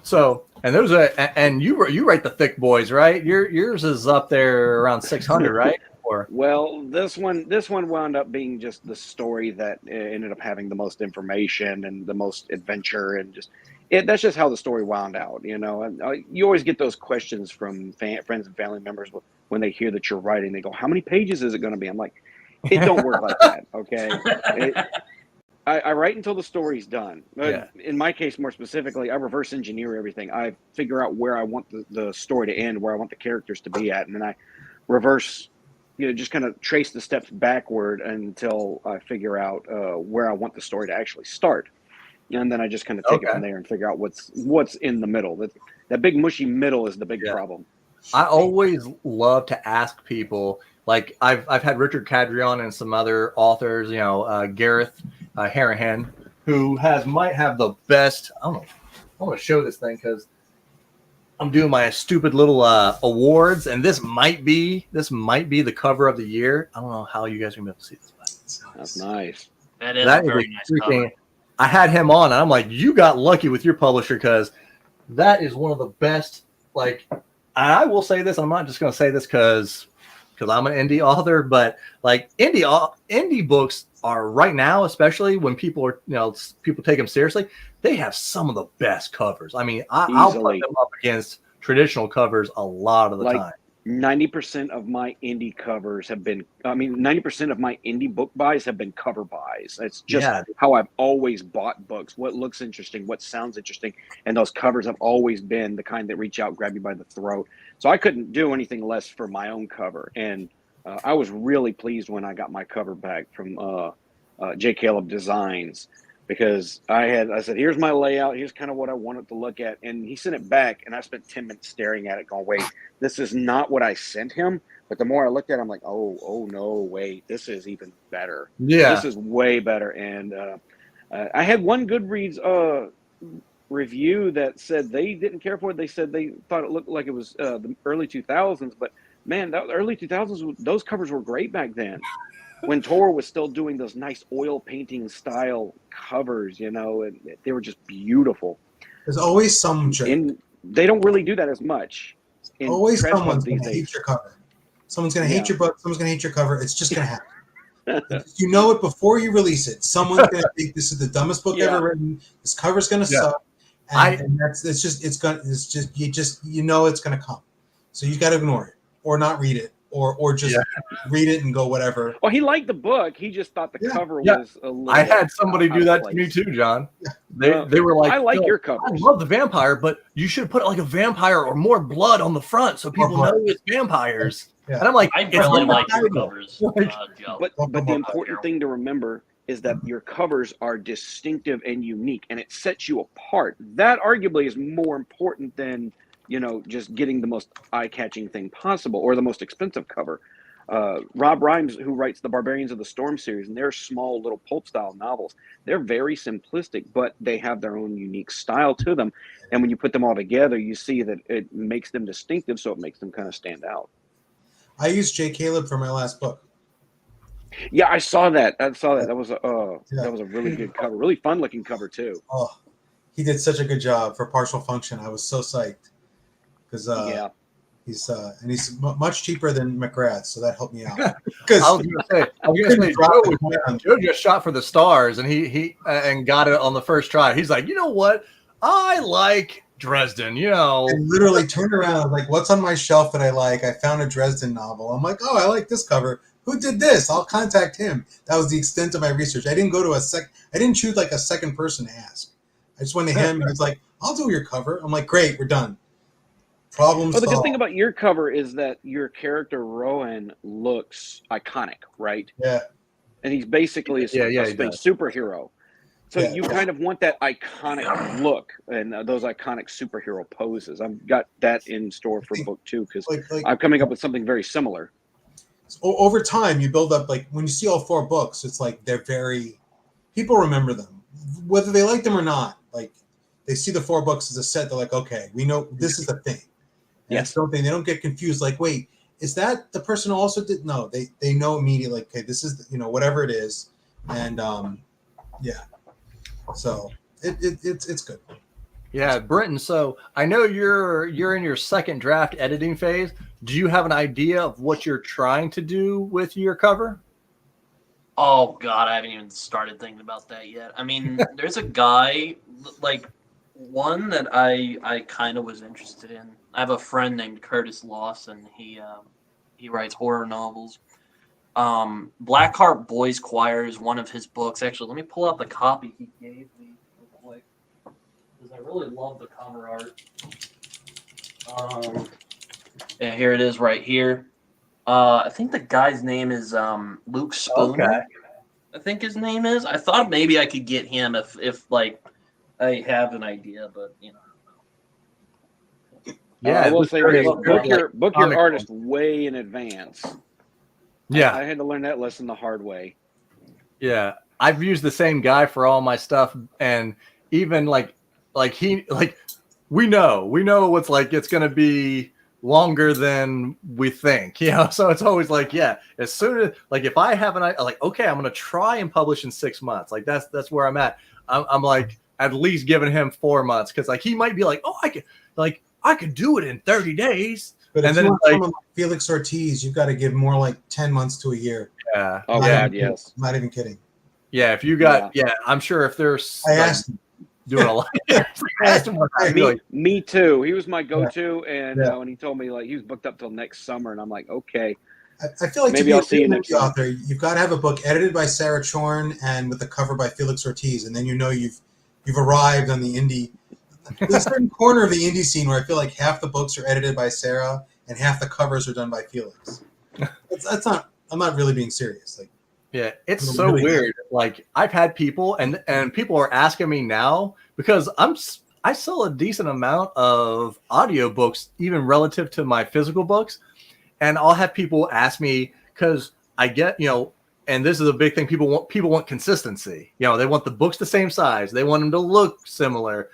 So, and those are, and you write the thick boys, right? Yours is up there around 600, right? Or well, this one wound up being just the story that ended up having the most information and the most adventure, and that's just how the story wound out, And you always get those questions from friends and family members when they hear that you're writing. They go, "How many pages is it going to be?" I'm like, "It don't work like that, okay?" I write until the story's done. In my case, more specifically, I reverse engineer everything. I figure out where I want the story to end, where I want the characters to be at, and then I reverse, just kind of trace the steps backward until I figure out where I want the story to actually start. And then I just kind of take it from there and figure out what's in the middle. That big mushy middle is the big problem. I always love to ask people, like I've had Richard Cadrion and some other authors, Gareth Harahan, who might have the best. I don't know. I want to show this thing because I'm doing my stupid little awards, and this might be the cover of the year. I don't know how you guys are going to be able to see this. That's nice. That is a very nice cover. I had him on, and I'm like, you got lucky with your publisher because that is one of the best. Like, I will say this. I'm not just going to say this because I'm an indie author, but like indie books are right now, especially when people take them seriously. They have some of the best covers. I mean, I'll put them up against traditional covers a lot of the time. 90% of my indie covers have been, 90% of my indie book buys have been cover buys. It's just how I've always bought books. What looks interesting, what sounds interesting. And those covers have always been the kind that reach out, grab you by the throat. So I couldn't do anything less for my own cover. And I was really pleased when I got my cover back from J. Caleb Designs, because I said, here's my layout. Here's kind of what I wanted to look at. And he sent it back, and I spent 10 minutes staring at it going, wait, this is not what I sent him. But the more I looked at it, I'm like, oh no, wait, this is even better. Yeah. This is way better. And I had one Goodreads review that said they didn't care for it. They said they thought it looked like it was the early 2000s. But, man, the early 2000s, those covers were great back then. When Tor was still doing those nice oil painting style covers, and they were just beautiful. There's always some jerk. And they don't really do that as much. Always someone's going to hate your cover. Someone's going to hate your book. Someone's going to hate your cover. It's just going to happen. You know it before you release it. Someone's going to think this is the dumbest book ever written. This cover's going to suck. And it's going to come. So you got to ignore it or not read it. Or just read it and go whatever. Well, he liked the book. He just thought the cover was a little. I had somebody do that to me too, John. They were like, I like your cover. I love the vampire, but you should put like a vampire or more blood on the front so people know it's vampires. Yeah. And I'm like, I really like your covers, Joe. But the important thing to remember is that your covers are distinctive and unique, and it sets you apart. That arguably is more important than just getting the most eye-catching thing possible or the most expensive cover. Rob Rhimes, who writes the Barbarians of the Storm series, and they're small little pulp-style novels. They're very simplistic, but they have their own unique style to them. And when you put them all together, you see that it makes them distinctive, so it makes them kind of stand out. I used J. Caleb for my last book. Yeah, I saw that. That was a really good cover, really fun-looking cover too. Oh, he did such a good job for Partial Function. I was so psyched. Because He's much cheaper than McGrath, so that helped me out. I Because was gonna say, Joe just shot for the stars, and he and got it on the first try. He's like, you know what? I like Dresden. You know, I literally turned around like, "What's on my shelf that I like?" I found a Dresden novel. I'm like, "Oh, I like this cover. Who did this? I'll contact him." That was the extent of my research. I didn't go to I didn't choose like a second person to ask. I just went to him, and he was like, "I'll do your cover." I'm like, "Great, we're done." Problem Well, the good solved. thing about your cover is that your character Rowan looks iconic, right? Yeah. And he's basically a he space does. superhero. So Yeah. you kind of want that iconic look and those iconic superhero poses. I've got that in store for book 2 because like I'm coming up with something very similar. over time you build up, like when you see all 4 books, it's like they're very, people remember them whether they like them or not. Like they see the 4 books as a set, they're like, okay, we know this is the thing. And Yes. it's something they don't get confused, like, wait, is that the person who also did? No, they know immediately, like, okay, this is whatever it is. And yeah, so it's good. Yeah, Britton. So I know you're in your second draft editing phase. Do you have an idea of what you're trying to do with your cover? Oh God, I haven't even started thinking about that yet. I mean, there's a guy, like one that I kind of was interested in. I have a friend named Curtis Lawson. He writes horror novels. Blackheart Boys Choir is one of his books. Actually, let me pull out the copy he gave me real quick because I really love the cover art. Yeah, here it is right here. I think the guy's name is Luke Spooner. Okay. I think his name is. I thought maybe I could get him if like I have an idea, but you know. Yeah, I will it's say very- this: very, book comic your artist way in advance. Yeah, I had to learn that lesson the hard way. yeah. I've used the same guy for all my stuff, and even like we know what's like it's gonna be longer than we think, so it's always like, yeah, as soon as, like, if I have like, okay, I'm gonna try and publish in 6 months, like that's where I'm at. I'm like at least giving him 4 months, because like he might be like, oh, I could do it in 30 days. But And if then you it's want like, someone like Felix Ortiz, you've got to give more like 10 months to a year. yeah, Oh Not yeah, God, even- yes. Not even kidding. yeah. If you got, yeah, I'm sure if there's I like, asked him. doing a lot, I asked him, I'd be like, Me too. He was my go-to, and Yeah. when he told me like he was booked up till next summer, and I'm like, okay, I feel like Maybe to be I'll a see you real next indie time. author, you've got to have a book edited by Sarah Chorn and with the cover by Felix Ortiz, and then you've arrived on the indie. There's a certain corner of the indie scene where I feel like half the books are edited by Sarah and half the covers are done by Felix. That's not. I'm not really being serious. Like, yeah, it's I'm so really- weird. Like I've had people, and people are asking me now, because I sell a decent amount of audiobooks, even relative to my physical books, and I'll have people ask me, because I get, and this is a big thing. People want consistency. They want the books the same size. They want them to look similar.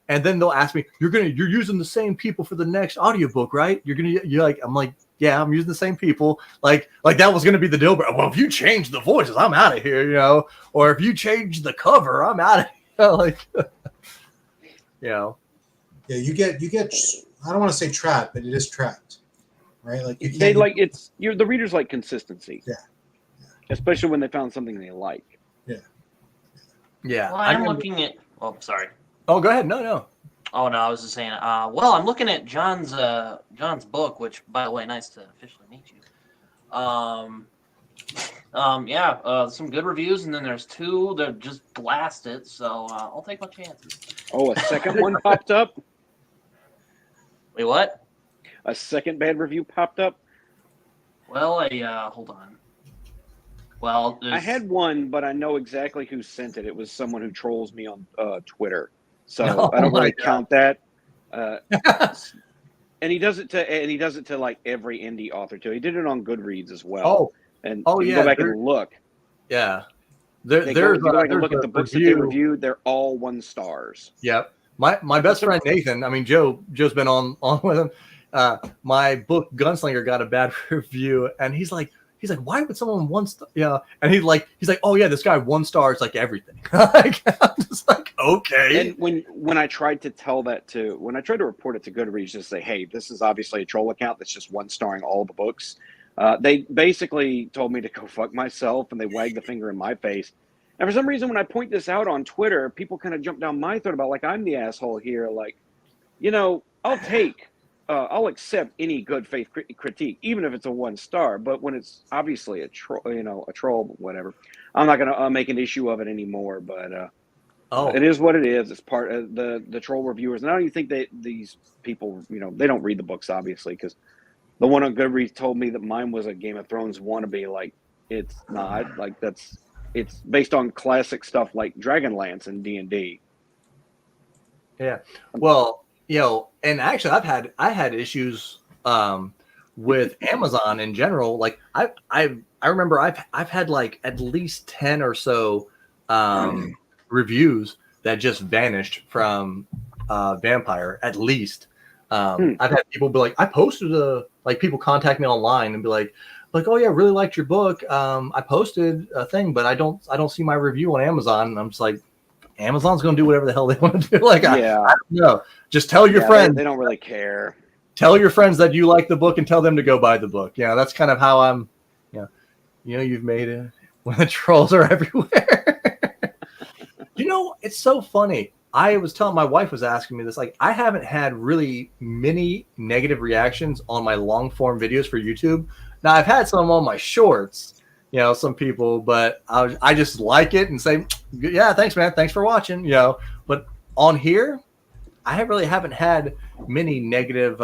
And then they'll ask me, you're using the same people for the next audiobook, right? I'm like, yeah, I'm using the same people. Like that was going to be the deal. But well, if you change the voices, I'm out of here, or if you change the cover, I'm out of here. Like, yeah, you get. I don't want to say trapped, but it is trapped, right? Like you they can't. like it's the readers like consistency. Yeah. Especially when they found something they like. yeah. Well, I'm looking at. Oh, sorry. Oh, go ahead. No. Oh no, I was just saying. Well, I'm looking at John's book, which, by the way, nice to officially meet you. Some good reviews, and then there's 2 that just blasted. So I'll take my chances. Oh, a second one popped up. Wait, what? A second bad review popped up. Well, hold on. Well, I had one, but I know exactly who sent it. It was someone who trolls me on Twitter, so Oh I don't my really God. count that. And he does it to like every indie author too. He did it on Goodreads as well. And you can yeah, go back and look. Yeah. If you go back and look there's at the a books that they review. reviewed, they're all 1 stars. Yep. My best friend Nathan, I mean Joe's been on with him. My book Gunslinger got a bad review, and he's like, why would someone 1 star? And he's like, oh yeah, this guy 1 star is like everything. Like, I'm just like, Okay. And when I tried to report it to Goodreads, just say, hey, this is obviously a troll account that's just one starring all the books. They basically told me to go fuck myself, and they wagged the finger in my face. And for some reason, when I point this out on Twitter, people kind of jump down my throat about like I'm the asshole here. Like, I'll accept any good faith critique, even if it's a 1 star. But when it's obviously a troll, whatever, I'm not gonna make an issue of it anymore. But it is what it is. It's part of the troll reviewers, and I don't even think that these people, they don't read the books, obviously, because the one on Goodreads told me that mine was a Game of Thrones wannabe. Like, it's not. Like, it's based on classic stuff like Dragonlance and D&D. Yeah. Well, and actually I had issues with Amazon in general. Like I remember I've had like at least 10 or so reviews that just vanished from Vampire, at least. I've had people be like, I posted people contact me online and be like, oh yeah, really liked your book. I posted a thing, but I don't see my review on Amazon. And I'm just like, Amazon's going to do whatever the hell they want to do. Like, yeah. I don't know. Just tell your friends. They don't really care. Tell your friends that you like the book and tell them to go buy the book. Yeah, that's kind of how I'm. You've made it when the trolls are everywhere. It's so funny. I was telling my wife was asking me this. Like, I haven't had really many negative reactions on my long form videos for YouTube. Now I've had some on my shorts. Some people, but I just like it and say, yeah, thanks, man. Thanks for watching. But on here, I really haven't had many negative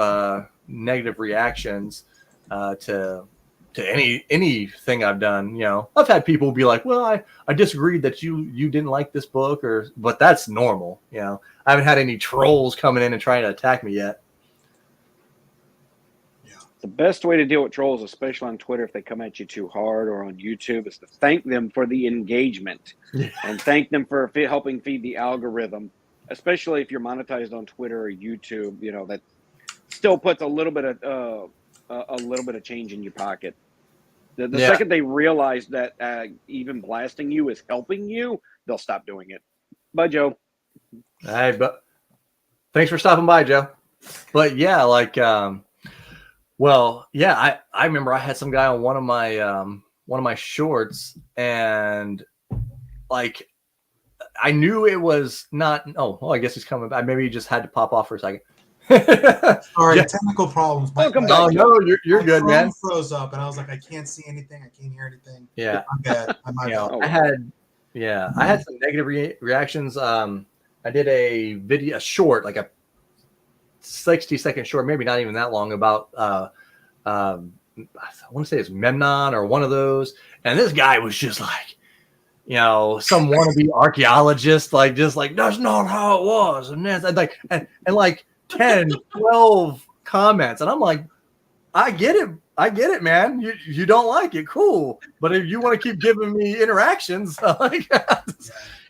reactions to anything I've done. I've had people be like, well, I disagreed that you didn't like this book, but that's normal. I haven't had any trolls coming in and trying to attack me yet. The best way to deal with trolls, especially on Twitter, if they come at you too hard, or on YouTube, is to thank them for the engagement and thank them for helping feed the algorithm, especially if you're monetized on Twitter or YouTube. That still puts a little bit of change in your pocket. The second they realize that even blasting you is helping you, they'll stop doing it. Bye, Joe. Hey, but thanks for stopping by, Joe. But yeah, like. Well, yeah, I remember I had some guy on one of my shorts, and like I knew it was not. Oh, well, I guess he's coming back. Maybe he just had to pop off for a second. Sorry, Yeah. technical problems. Welcome Oh back. no, you're My good, phone man. froze up, and I was like, I can't see anything. I can't hear anything. Yeah, I'm bad. I'm my bad. I had some negative reactions. I did a short, like a 60-second short, maybe not even that long, about I want to say it's Memnon or one of those, and this guy was just like, some wannabe archaeologist, like just like that's not how it was, and that's like and like 10, 12 comments, and I'm like, I get it, man. You don't like it, cool, but if you want to keep giving me interactions, like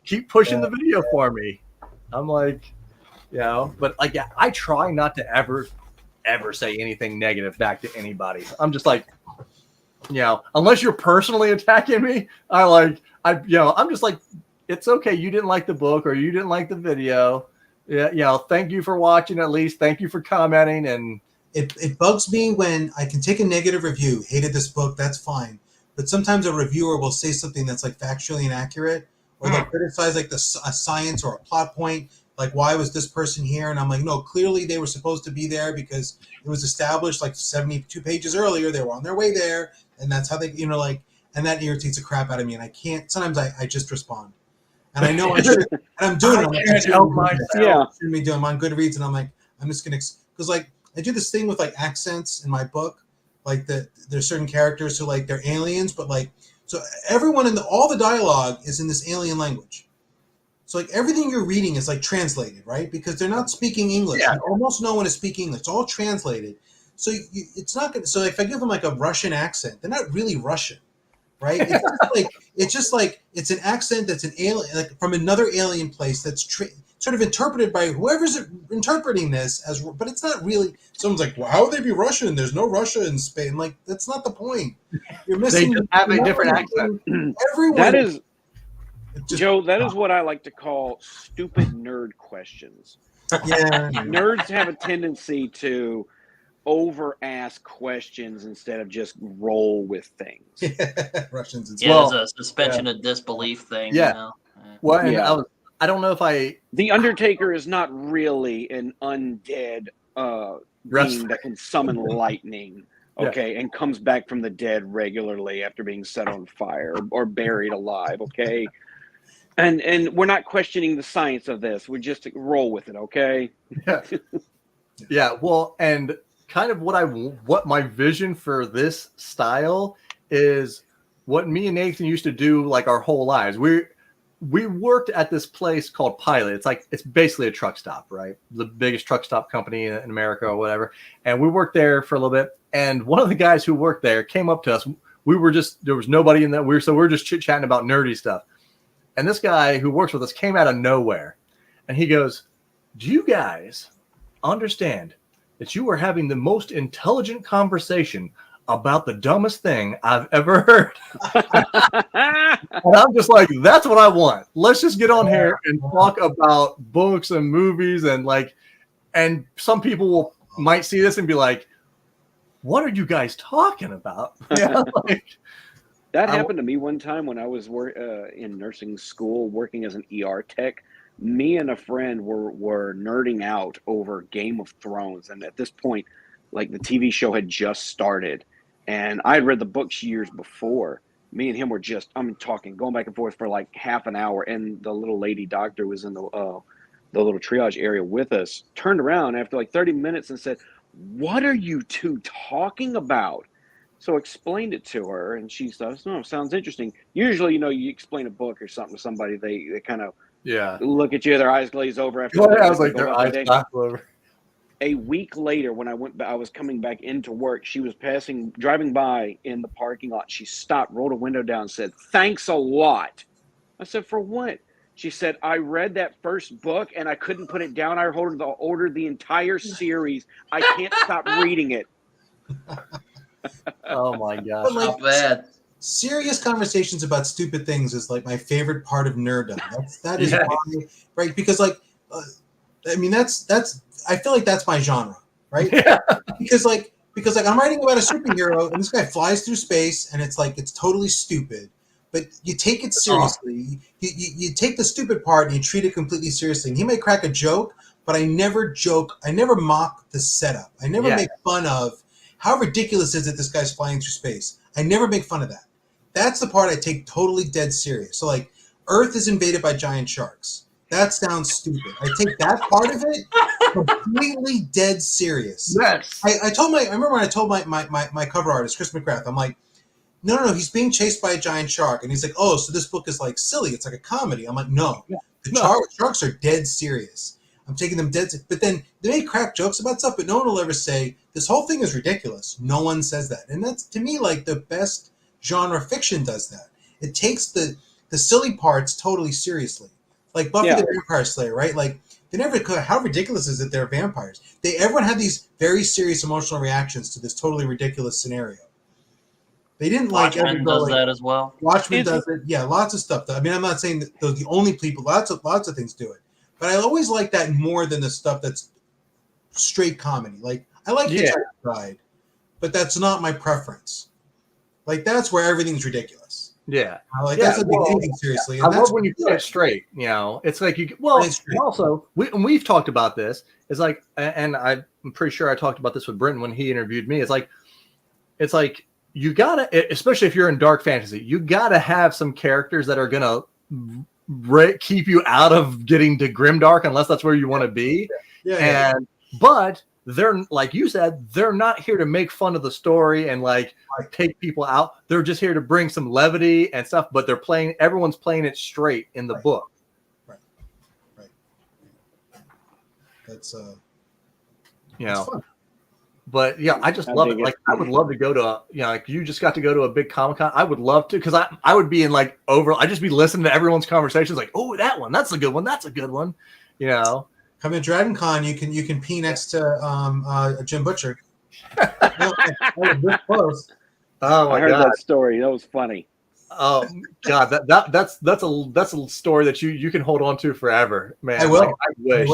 keep pushing the video for me. I'm like, but like, yeah, I try not to ever say anything negative back to anybody. I'm just like, unless you're personally attacking me, I'm just like, it's okay. You didn't like the book or you didn't like the video. Yeah. Thank you for watching. At least thank you for commenting. And it bugs me when I can take a negative review. Hated this book. That's fine. But sometimes a reviewer will say something that's like factually inaccurate, or they'll criticize like a science or a plot point. Like, why was this person here? And I'm like, no, clearly they were supposed to be there because it was established like 72 pages earlier. They were on their way there. And that's how they, and that irritates the crap out of me. And I can't, sometimes I just respond. And I know I should, and I'm doing it. I can't help myself. Yeah. Shouldn't be doing. I'm on Goodreads, and I'm like, I'm just going to, because like, I do this thing with like accents in my book. Like there's certain characters who like, they're aliens, but like, so everyone all the dialogue is in this alien language. So like everything you're reading is like translated, right? Because they're not speaking English. Yeah. Almost no one is speaking English. It's all translated. So it's not good. So if I give them like a Russian accent, they're not really Russian, right? It's just like it's an accent that's an alien, like from another alien place that's sort of interpreted by whoever's interpreting this as, but it's not really. Someone's like, well, how would they be Russian? There's no Russia in Spain. Like, that's not the point. You're missing. They just have a different accent. Everyone. That is Joe, that is what I like to call stupid nerd questions. Yeah. Nerds have a tendency to over ask questions instead of just roll with things. Russians and Yeah, stuff. it's a suspension of disbelief thing. Yeah. You know? Well, and Yeah. I don't know if I The Undertaker is not really an undead being that can summon lightning, okay, and comes back from the dead regularly after being set on fire or buried alive, okay? And we're not questioning the science of this. We just roll with it, okay? Yeah, well, and kind of what my vision for this style is what me and Nathan used to do like our whole lives. We worked at this place called Pilot. It's basically a truck stop, right? The biggest truck stop company in America or whatever. And we worked there for a little bit. And one of the guys who worked there came up to us. There was nobody in that. We were just chit chatting about nerdy stuff. And this guy who works with us came out of nowhere. And he goes, "Do you guys understand that you are having the most intelligent conversation about the dumbest thing I've ever heard?" And I'm just like, that's what I want. Let's just get on here and talk about books and movies and some people might see this and be like, "What are you guys talking about?" Yeah, that happened to me one time when I was in nursing school working as an ER tech. Me and a friend were nerding out over Game of Thrones, and at this point, like the TV show had just started, and I had read the books years before. Me and him were talking, going back and forth for like half an hour, and the little lady doctor was in the little triage area with us. Turned around after like 30 minutes and said, "What are you two talking about?" So I explained it to her, and she says, "No, sounds interesting." Usually, you explain a book or something to somebody, they kind of look at you, their eyes glaze over after. I was like, their eyes glaze over. A week later, when I was coming back into work, she was driving by in the parking lot. She stopped, rolled a window down, and said, "Thanks a lot." I said, "For what?" She said, "I read that first book and I couldn't put it down. I ordered the entire series. I can't stop reading it." Oh my gosh. But, Not bad. serious conversations about stupid things is like my favorite part of nerddom. That is why, right? Because I mean that's I feel like that's my genre, right? Yeah. Because I'm writing about a superhero and this guy flies through space and it's totally stupid, but you take it seriously. You take the stupid part and you treat it completely seriously. And he may crack a joke, but I never joke. I never mock the setup. I never make fun of how ridiculous is it this guy's flying through space. I never make fun of that. That's the part I take totally dead serious. So like Earth is invaded by giant sharks. That sounds stupid. I take that part of it completely dead serious. Yes. I remember when I told my cover artist, Chris McGrath, I'm like, no, he's being chased by a giant shark. And he's like, "Oh, so this book is like silly. It's like a comedy." I'm like, no. Sharks are dead serious. I'm taking them dead serious. But then they may crack jokes about stuff, but no one will ever say, "This whole thing is ridiculous." No one says that. And that's, to me, like the best genre fiction does that. It takes the silly parts totally seriously. Like Buffy the Vampire Slayer, right? Like they never. How ridiculous is it they're vampires? Everyone had these very serious emotional reactions to this totally ridiculous scenario. They didn't Watchmen does that as well. Watchmen does it. Yeah, lots of stuff. I mean, I'm not saying that those are the only people. Lots of things do it. But I always like that more than the stuff that's straight comedy. Like I like Hitchhiker's Guide, but that's not my preference. Like that's where everything's ridiculous. Yeah. That's a big anything seriously. I love when you play it straight. It's like also we've talked about this. It's like, and I'm pretty sure I talked about this with Brenton when he interviewed me. It's like you gotta, especially if you're in dark fantasy, you gotta have some characters that are gonna keep you out of getting to grimdark, unless that's where you want to be. But they're, like you said, they're not here to make fun of the story and take people out. They're just here to bring some levity and stuff. But everyone's playing it straight in the book. Right. That's fun. But I just love it. Like I would love to go to like you just got to go to a big Comic-Con. I would love to, because I would be in I'd just be listening to everyone's conversations, like, "Oh, that one, that's a good one, that's a good one." Come to Dragon Con, you can pee next to Jim Butcher. This close. Oh my God. I heard that story. That was funny. God, that's a story that you can hold on to forever, man. I will. Like, I wish.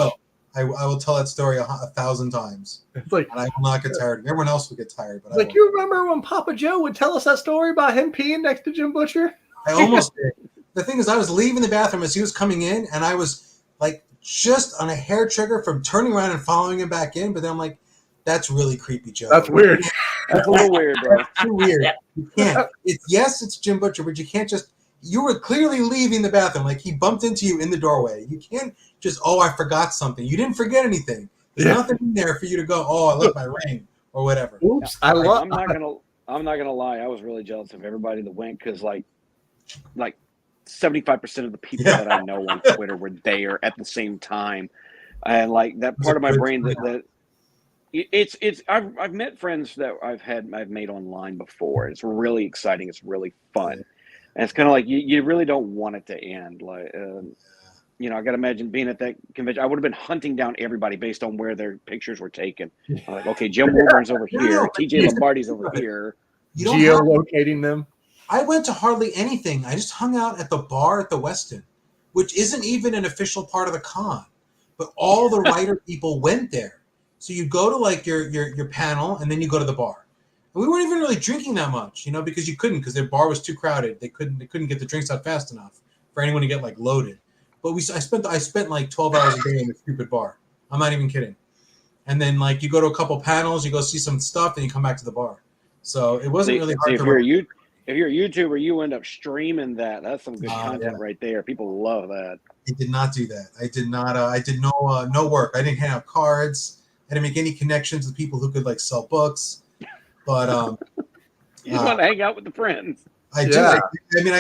I will tell that story 1,000 times, It's like, and I will not get tired. Everyone else will get tired, but I like won't. you remember when Papa Joe would tell us that story about him peeing next to Jim Butcher? I almost did. The thing is, I was leaving the bathroom as he was coming in, and I was like just on a hair trigger from turning around and following him back in. But then I'm like, that's really creepy, Joe. That's weird. That's a little weird, bro. Too weird. You can't. It's Jim Butcher, but you can't just. You were clearly leaving the bathroom. Like he bumped into you in the doorway. You can't just, oh, I forgot something. You didn't forget anything. There's nothing in there for you to go, oh, I left my ring or whatever. Oops, I'm not gonna lie. I was really jealous of everybody that went because like 75% of the people that I know on Twitter were there at the same time, and like that part of my brain that it's I've met friends that I've made online before. It's really exciting. It's really fun. And it's kind of like you really don't want it to end. Like, I got to imagine being at that convention. I would have been hunting down everybody based on where their pictures were taken. I'm like, okay, Jim Wolvern's over here. TJ Lombardi's over here. Geolocating them. I went to hardly anything. I just hung out at the bar at the Westin, which isn't even an official part of the con. But all the writer people went there. So you go to like your panel, and then you go to the bar. We weren't even really drinking that much, because you couldn't, because their bar was too crowded. They couldn't get the drinks out fast enough for anyone to get like loaded. But I spent like 12 hours a day in the stupid bar. I'm not even kidding. And then like you go to a couple panels, you go see some stuff, and you come back to the bar. So it wasn't really hard. If you're a YouTuber, you end up streaming that. That's some good content right there. People love that. I did not do that. I did not. I did no work. I didn't hand out cards. I didn't make any connections with people who could like sell books. But you just want to hang out with the friends. I did. I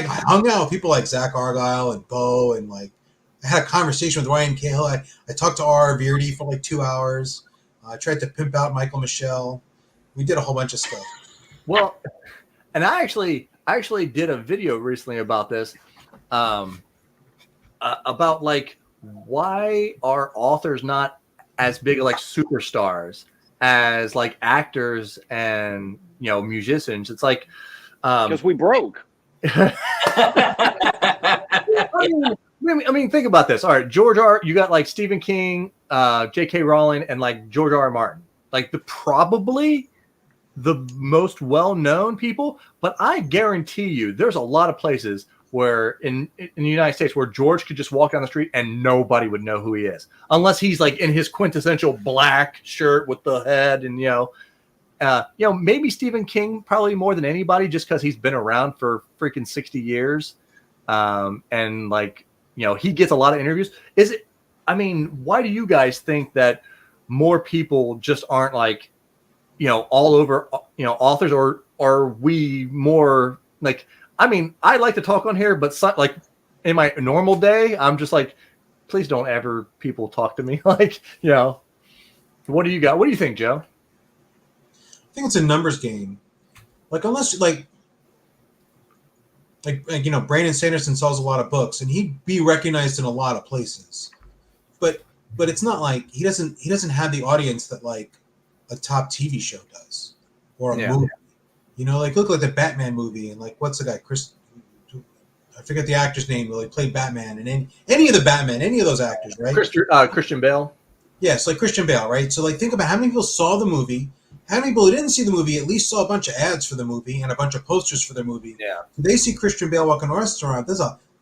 hung out with people like Zach Argyle and Bo, and like I had a conversation with Ryan Cahill. I talked to R. Beardy for like 2 hours. I tried to pimp out Michael Michelle. We did a whole bunch of stuff. Well, and I actually did a video recently about this, about like why are authors not as big like superstars as like actors and musicians? It's like because we broke. I mean, think about this. All right, you got like Stephen King, J.K. Rowling, and like George R. R. Martin, like probably the most well-known people. But I guarantee you, there's a lot of places where in the United States where George could just walk down the street and nobody would know who he is, unless he's like in his quintessential black shirt with the head, and maybe Stephen King probably more than anybody, just because he's been around for freaking 60 years, and like he gets a lot of interviews. Why do you guys think that more people just aren't like all over authors, or are we more like? I like to talk on here, but like in my normal day, I'm just like, please don't ever people talk to me. Like, what do you got? What do you think, Joe? I think it's a numbers game. Like, unless like Brandon Sanderson sells a lot of books, and he'd be recognized in a lot of places. But it's not like he doesn't have the audience that like a top TV show does, or a movie. Like look like the Batman movie, and like what's the guy, I forget the actor's name, but he played Batman, and any of the Batman, any of those actors, right? Christian Bale. Yes, like Christian Bale, right? So like think about how many people saw the movie, how many people who didn't see the movie at least saw a bunch of ads for the movie and a bunch of posters for the movie. Yeah. They see Christian Bale walking in a restaurant.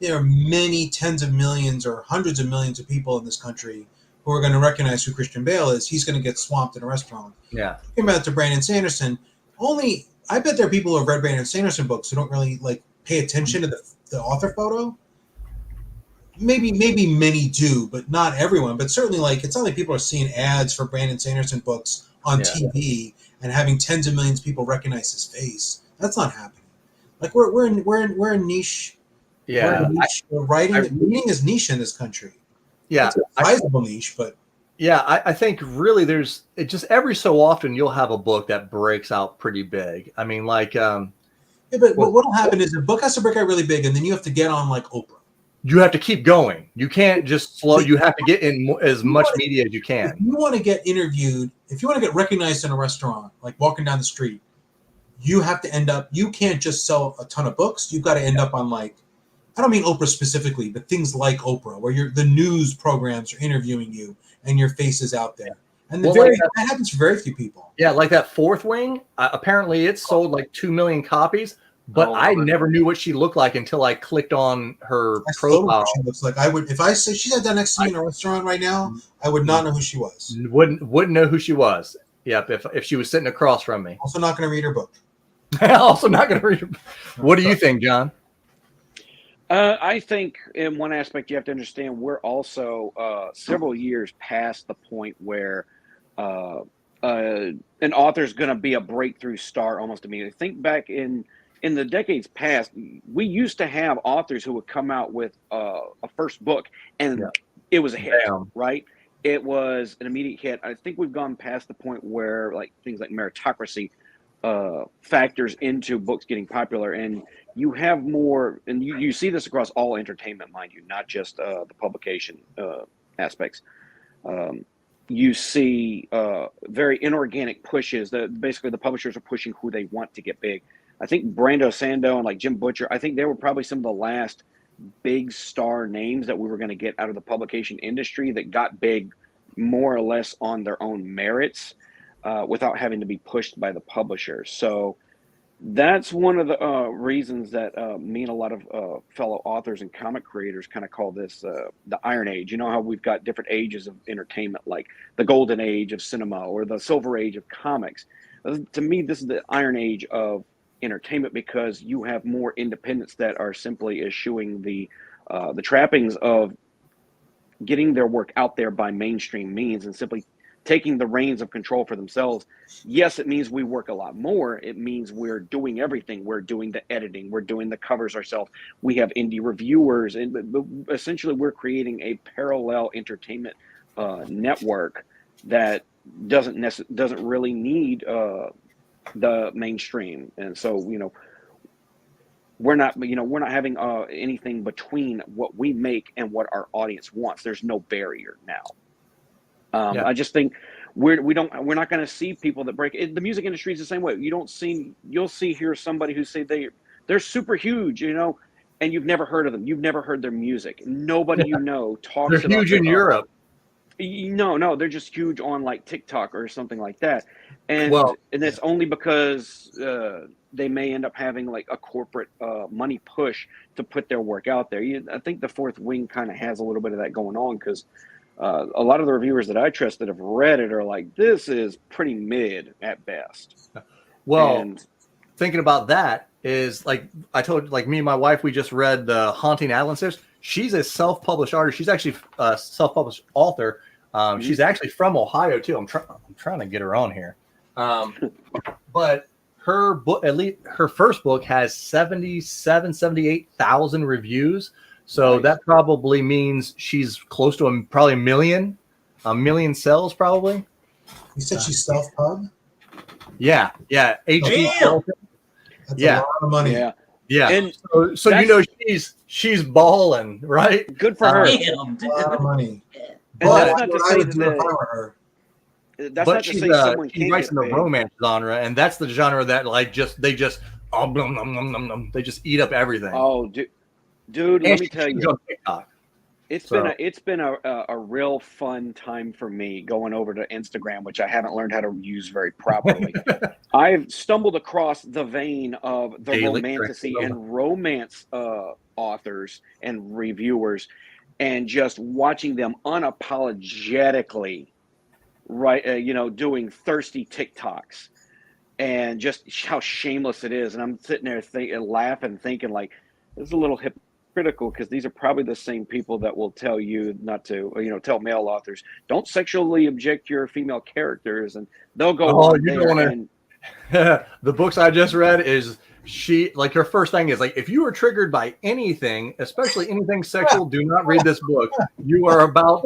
There are many tens of millions or hundreds of millions of people in this country who are going to recognize who Christian Bale is. He's going to get swamped in a restaurant. Yeah. Talking about to Brandon Sanderson, I bet there are people who have read Brandon Sanderson books who don't really like pay attention to the author photo. Maybe many do, but not everyone. But certainly, like it's not like people are seeing ads for Brandon Sanderson books on TV and having tens of millions of people recognize his face. That's not happening. Like we're a niche. Yeah, we're a niche. Reading is niche in this country. Yeah, it's a sizable niche, but. Yeah, I think really it just every so often you'll have a book that breaks out pretty big. I mean, like, but what'll happen is a book has to break out really big, and then you have to get on like Oprah. You have to keep going. You can't just slow. You have to get in as much media as you can. If you want to get interviewed, if you want to get recognized in a restaurant, like walking down the street, you have to end up. You can't just sell a ton of books. You've got to end up on like, I don't mean Oprah specifically, but things like Oprah, where the news programs are interviewing you and your face is out there. And that happens for very few people. Yeah, like that Fourth Wing. Apparently, it sold like 2 million copies, but I never knew what she looked like until I clicked on her profile. She looks like I would if I say she had that next to me in a restaurant right now, I would not know who she was. Wouldn't know who she was. Yep, if she was sitting across from me. Also, not going to read her book. Also, not going to read her book. What do you think, John? I think in one aspect you have to understand we're also several years past the point where an author is going to be a breakthrough star almost immediately. Think back in the decades past, we used to have authors who would come out with a first book and it was a hit, right? It was an immediate hit. I think we've gone past the point where like things like meritocracy factors into books getting popular, and you have more, and you see this across all entertainment, mind you, not just the publication aspects. You see very inorganic pushes that basically the publishers are pushing who they want to get big. I think Brando Sando and like Jim Butcher, I think they were probably some of the last big star names that we were going to get out of the publication industry that got big more or less on their own merits without having to be pushed by the publisher. So that's one of the reasons that me and a lot of fellow authors and comic creators kind of call this the Iron Age. You know how we've got different ages of entertainment, like the Golden Age of cinema or the Silver Age of comics. To me, this is the Iron Age of entertainment because you have more independents that are simply eschewing the trappings of getting their work out there by mainstream means and simply taking the reins of control for themselves. Yes, it means we work a lot more. It means we're doing everything. We're doing the editing. We're doing the covers ourselves. We have indie reviewers, and essentially we're creating a parallel entertainment network that doesn't really need the mainstream. And so, we're not having anything between what we make and what our audience wants. There's no barrier now. I just think we're not going to see people that break it. The music industry is the same way. You'll see somebody who say they're super huge, and you've never heard of them. You've never heard their music. Nobody talks they're about huge in Europe. No, they're just huge on like TikTok or something like that. And it's only because they may end up having like a corporate money push to put their work out there. I think the Fourth Wing kind of has a little bit of that going on because a lot of the reviewers that I trust that have read it are like, this is pretty mid at best. Well, thinking about that is like I told, like me and my wife, we just read the Haunting Atlantis. She's a self-published artist. She's actually a self-published author. She's actually from Ohio too. I'm trying to get her on here. But her book, at least her first book, has 78,000 reviews. So that probably means she's close to probably a million sales probably. You said she's self-pub? Yeah. HD. That's a lot of money. Yeah. And so she's balling, right? Good for her. Damn, dude. A lot of money. But that's what I would do if I were her. That's not to say someone she writes in the romance genre, and that's the genre that like they just they just eat up everything. Oh, dude, let me tell you, on TikTok. It's been a real fun time for me going over to Instagram, which I haven't learned how to use very properly. I've stumbled across the vein of the romantasy and romance authors and reviewers, and just watching them unapologetically, doing thirsty TikToks, and just how shameless it is. And I'm sitting there laughing, thinking like, this is a little hypocritical because these are probably the same people that will tell you not to, tell male authors, don't sexually object your female characters, and they'll go on there. And the books I just read is her first thing is like, if you are triggered by anything, especially anything sexual, do not read this book. You're about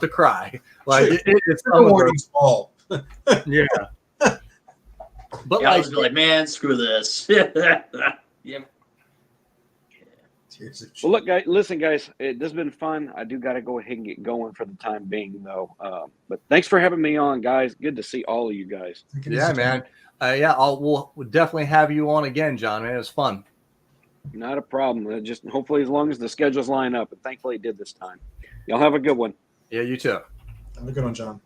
to cry. Like it's a warning's fault. Yeah. But I was like, man, screw this. Yeah. Tears of Well, look, guys, listen, guys, this has been fun. I do got to go ahead and get going for the time being, though. But thanks for having me on, guys. Good to see all of you guys. Take it Yeah, easy, man. We'll definitely have you on again, John. Man, it was fun. Not a problem. Just hopefully, as long as the schedules line up, and thankfully it did this time. Y'all have a good one. Yeah, you too. Have a good one, John.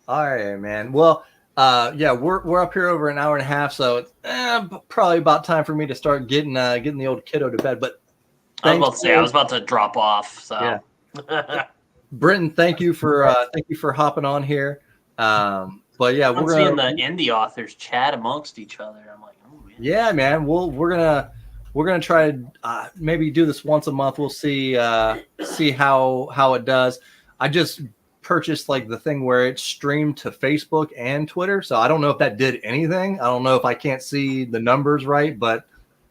All right, man. Well, yeah, we're up here over an hour and a half, so it's probably about time for me to start getting the old kiddo to bed. But I was about to say I was about to drop off. So, Yeah. Britton, thank you for hopping on here. But yeah, I'm we're seeing gonna the indie authors chat amongst each other. I'm like, oh yeah, man. We're gonna try to maybe do this once a month. We'll see how it does. I just purchased like the thing where it's streamed to Facebook and Twitter, so I don't know if that did anything. I don't know if I can't see the numbers right, but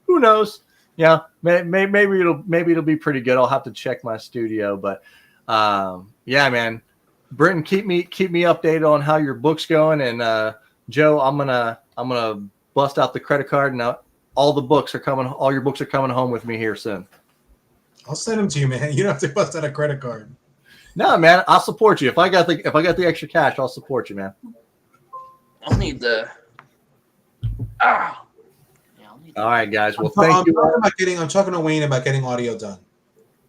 who knows? Yeah, maybe it'll be pretty good. I'll have to check my studio, but yeah, man. Britton, keep me updated on how your book's going, and Joe, I'm gonna bust out the credit card, and all your books are coming home with me here soon. I'll send them to you, man. You don't have to bust out a credit card. No, man, I'll support you. If I got the extra cash, I'll support you, man. I'll need the. All right, guys. Well, thank you. I'm talking to Wayne about getting audio done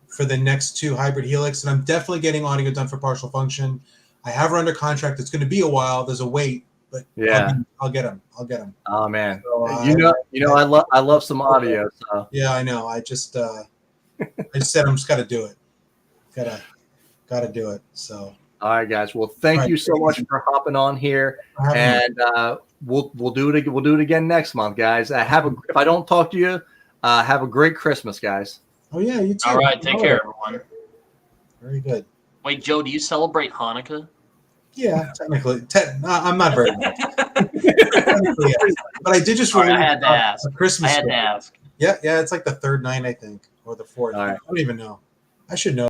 for the next 2 Hybrid Helix, and I'm definitely getting audio done for Partial Function. I have her under contract. It's going to be a while. There's a wait, but yeah, I'll get them. Oh man, So, I love some audio. So. Yeah, I know. I just said I'm just got to do it. Got to do it. So. All right, guys. Well, thank you so much for hopping on here, and we'll do it again next month, guys. If I don't talk to you, have a great Christmas, guys. Oh yeah, you too. All right, take care, everyone. Very good. Wait, Joe, do you celebrate Hanukkah? Yeah, technically. I'm not very much. Technically, yes. But I did just Sorry, release I had to ask. a Christmas I had to story. ask. Yeah, it's like the 3rd night, I think, or the 4th. All right. I don't even know. I should know.